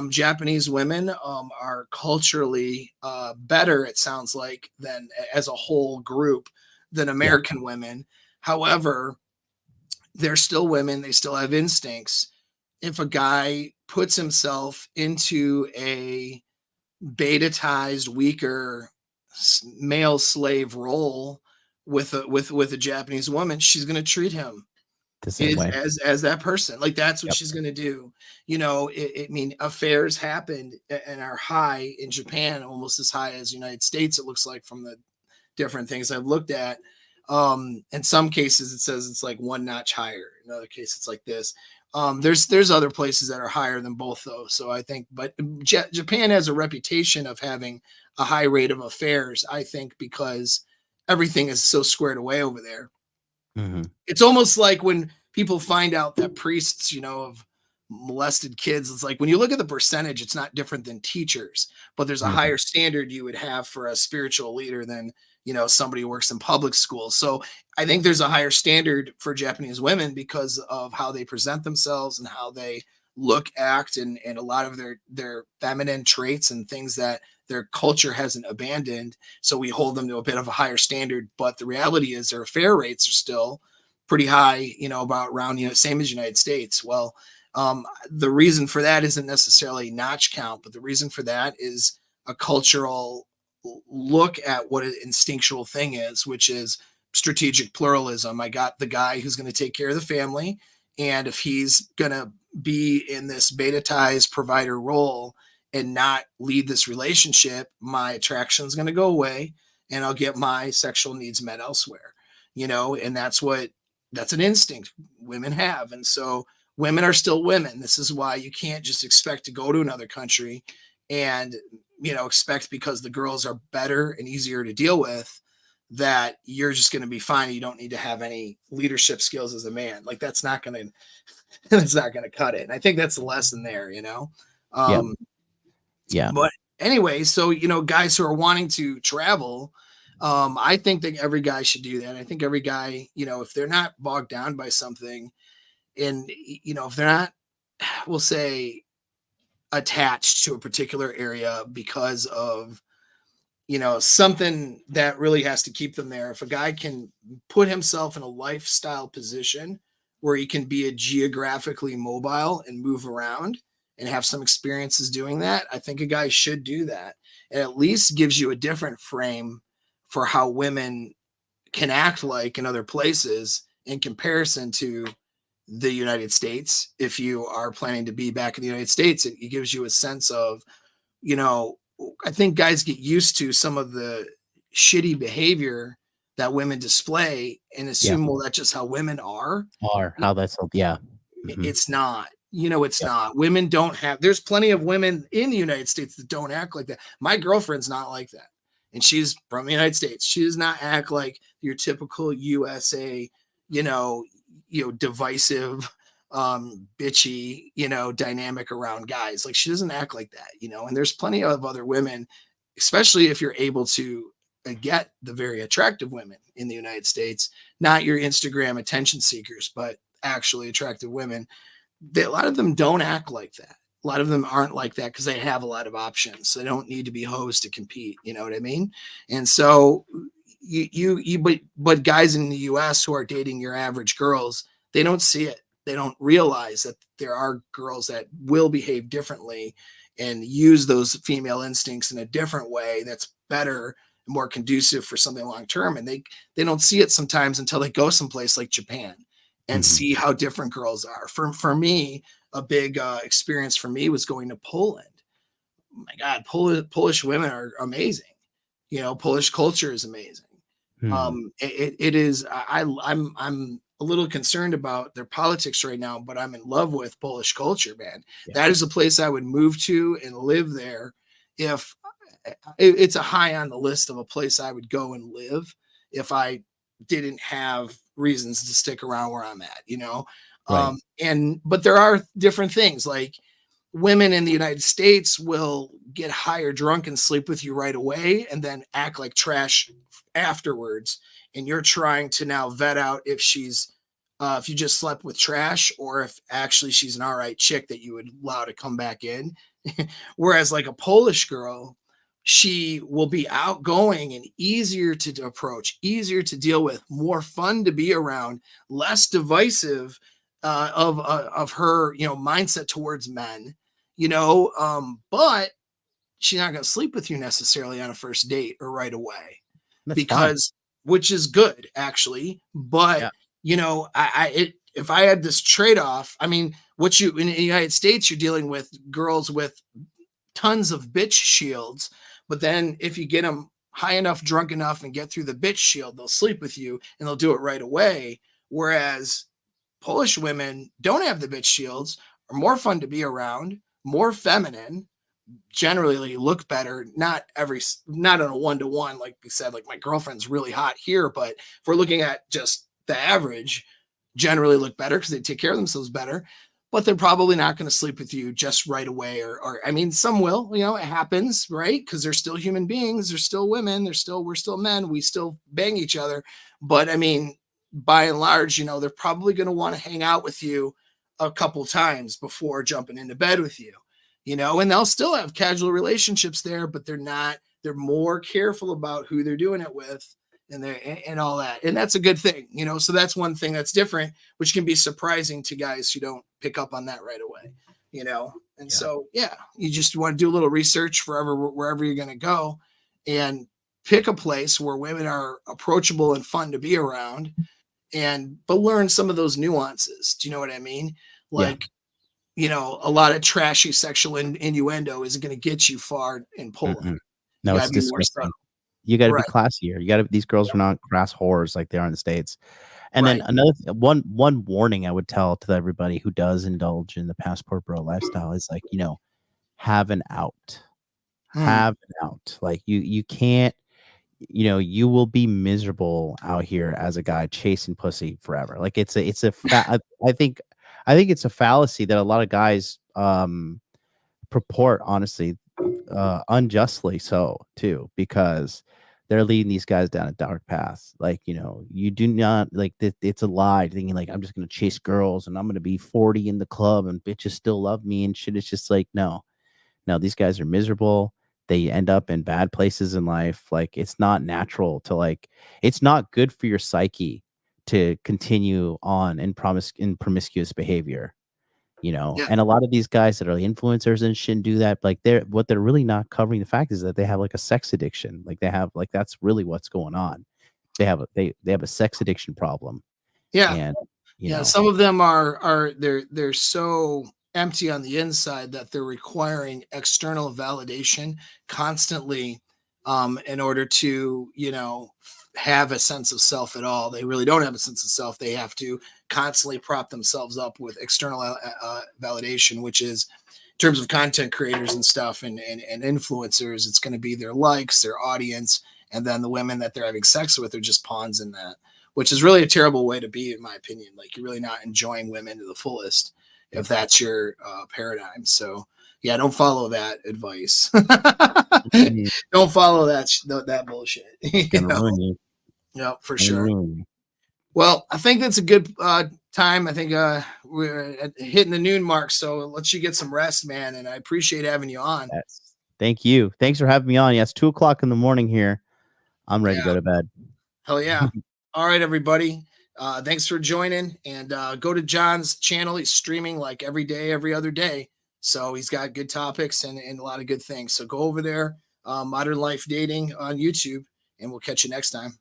Japanese women are culturally better, it sounds like, than as a whole group than American women. However, they're still women. They still have instincts. If a guy puts himself into a beta-tized, weaker male slave role with a Japanese woman, she's going to treat him the same way as that person. Like, that's what Yep. she's going to do. I mean, affairs happened and are high in Japan, almost as high as United States, it looks like, from the different things I've looked at. In some cases, it says it's like one notch higher. In other cases, it's like this. There's other places that are higher than both, though. So I think, but Japan has a reputation of having a high rate of affairs, I think, because everything is so squared away over there. Mm-hmm. It's almost like when people find out that priests, have molested kids. It's like, when you look at the percentage, it's not different than teachers, but there's a Mhm. higher standard you would have for a spiritual leader than, somebody who works in public schools. So I think there's a higher standard for Japanese women because of how they present themselves and how they look, act, and a lot of their feminine traits and things that their culture hasn't abandoned. So we hold them to a bit of a higher standard. But the reality is their affair rates are still pretty high, about around, same as United States. Well, the reason for that isn't necessarily notch count, but the reason for that is a cultural look at what an instinctual thing is, which is strategic pluralism. I got the guy who's going to take care of the family. And if he's going to be in this beta-tized provider role and not lead this relationship, my attraction is going to go away and I'll get my sexual needs met elsewhere, and that's an instinct women have. And so women are still women. This is why you can't just expect to go to another country and, expect, because the girls are better and easier to deal with, that you're just going to be fine. You don't need to have any leadership skills as a man. Like, that's not going to cut it. And I think that's the lesson there, Yeah. But anyway, so, guys who are wanting to travel, I think that every guy should do that. I think every guy, if they're not bogged down by something, and, if they're not, we'll say, attached to a particular area because of, something that really has to keep them there. If a guy can put himself in a lifestyle position where he can be a geographically mobile and move around and have some experiences doing that, I think a guy should do that. It at least gives you a different frame for how women can act like in other places in comparison to the United States. If you are planning to be back in the United States, it gives you a sense of, I think guys get used to some of the shitty behavior that women display and assume, well, that's just how women are. Or how that's, yeah. Mhm. It's not, it's not. Women don't have, there's plenty of women in the United States that don't act like that. My girlfriend's not like that. And she's from the United States. She does not act like your typical USA, divisive, bitchy, dynamic around guys. Like, she doesn't act like that, and there's plenty of other women, especially if you're able to get the very attractive women in the United States, not your Instagram attention seekers, but actually attractive women. A lot of them don't act like that. A lot of them aren't like that because they have a lot of options. They don't need to be hoes to compete. You know what I mean? And so but guys in the US who are dating your average girls, they don't see it. They don't realize that there are girls that will behave differently and use those female instincts in a different way that's better and more conducive for something long term. And they don't see it sometimes until they go someplace like Japan and see how different girls are. For me, a big experience for me was going to Poland. Oh my God, Polish women are amazing. Polish culture is amazing. It is. I'm a little concerned about their politics right now, but I'm in love with Polish culture, man. Yeah. That is a place I would move to and live there. If it's a high on the list of a place I would go and live if I didn't have reasons to stick around where I'm at, Right. but there are different things. Like, women in the United States will get high or drunk and sleep with you right away and then act like trash afterwards. And you're trying to now vet out if she's, if you just slept with trash or if actually she's an all right chick that you would allow to come back in. Whereas like a Polish girl, she will be outgoing and easier to approach, easier to deal with, more fun to be around, less divisive of her, you know, mindset towards men, you know, but she's not going to sleep with you necessarily on a first date or right away. That's because which is good actually, but Yeah. you know, if I had this trade-off, I mean, what you in the United States, you're dealing with girls with tons of bitch shields, but then if you get them high enough, drunk enough, and get through the bitch shield, they'll sleep with you and they'll do it right away. Whereas Polish women don't have the bitch shields, are more fun to be around, more feminine, generally look better. Not on a 1-to-1, like we said, like my girlfriend's really hot here, but if we're looking at just the average, generally look better because they take care of themselves better. But they're probably not going to sleep with you just right away. Or I mean, some will, you know, it happens, right? Because they're still human beings. They're still women. We're still men. We still bang each other. But I mean, by and large, you know, they're probably going to want to hang out with you a couple times before jumping into bed with you, you know, and they'll still have casual relationships there, but they're more careful about who they're doing it with and all that. And that's a good thing, you know, so that's one thing that's different, which can be surprising to guys who don't pick up on that right away, you know? And so, yeah, you just want to do a little research wherever you're going to go and pick a place where women are approachable and fun to be around but learn some of those nuances. Do you know what I mean? Like, you know, a lot of trashy sexual innuendo isn't going to get you far in Poland. No, You it's gotta be more disgusting. subtle. You got to Right. be classier. You got to. These girls are not crass whores like they are in the States. And then Right. another one warning I would tell to everybody who does indulge in the passport bro lifestyle is like, you know, have an out. Have an out. Like you can't, you know, you will be miserable out here as a guy chasing pussy forever. Like I think it's a fallacy that a lot of guys purport, honestly, unjustly so too, because they're leading these guys down a dark path. Like, you know, you do not like it's a lie thinking like I'm just gonna chase girls and I'm gonna be 40 in the club and bitches still love me and shit. It's just like no, these guys are miserable. They end up in bad places in life. Like it's not natural to like it's not good for your psyche to continue on in promiscuous behavior, you know. Yeah. And a lot of these guys that are like influencers and shouldn't do that. Like they're really not covering the fact is that they have like a sex addiction. Like they have like that's really what's going on. They have a sex addiction problem. Yeah. And you Yeah. know, Some of them are they're so empty on the inside that they're requiring external validation constantly in order to, you know, have a sense of self at all. They really don't have a sense of self. They have to constantly prop themselves up with external validation, which is in terms of content creators and stuff and influencers, it's going to be their likes, their audience, and then the women that they're having sex with are just pawns in that, which is really a terrible way to be, in my opinion. Like you're really not enjoying women to the fullest if that's your paradigm. So yeah, don't follow that advice. Don't follow that bullshit. it's gonna ruin you. Yeah, for Gonna sure. ruin you. Well, I think that's a good time. I think we're hitting the noon mark, so I'll let you get some rest, man. And I appreciate having you on. Yes. Thank you. Thanks for having me on. Yes, 2:00 in the morning here. I'm ready to go to bed. Hell yeah. All right, everybody. Thanks for joining. And go to John's channel. He's streaming like every day, every other day. So he's got good topics and a lot of good things. So go over there, Modern Life Dating on YouTube, and we'll catch you next time.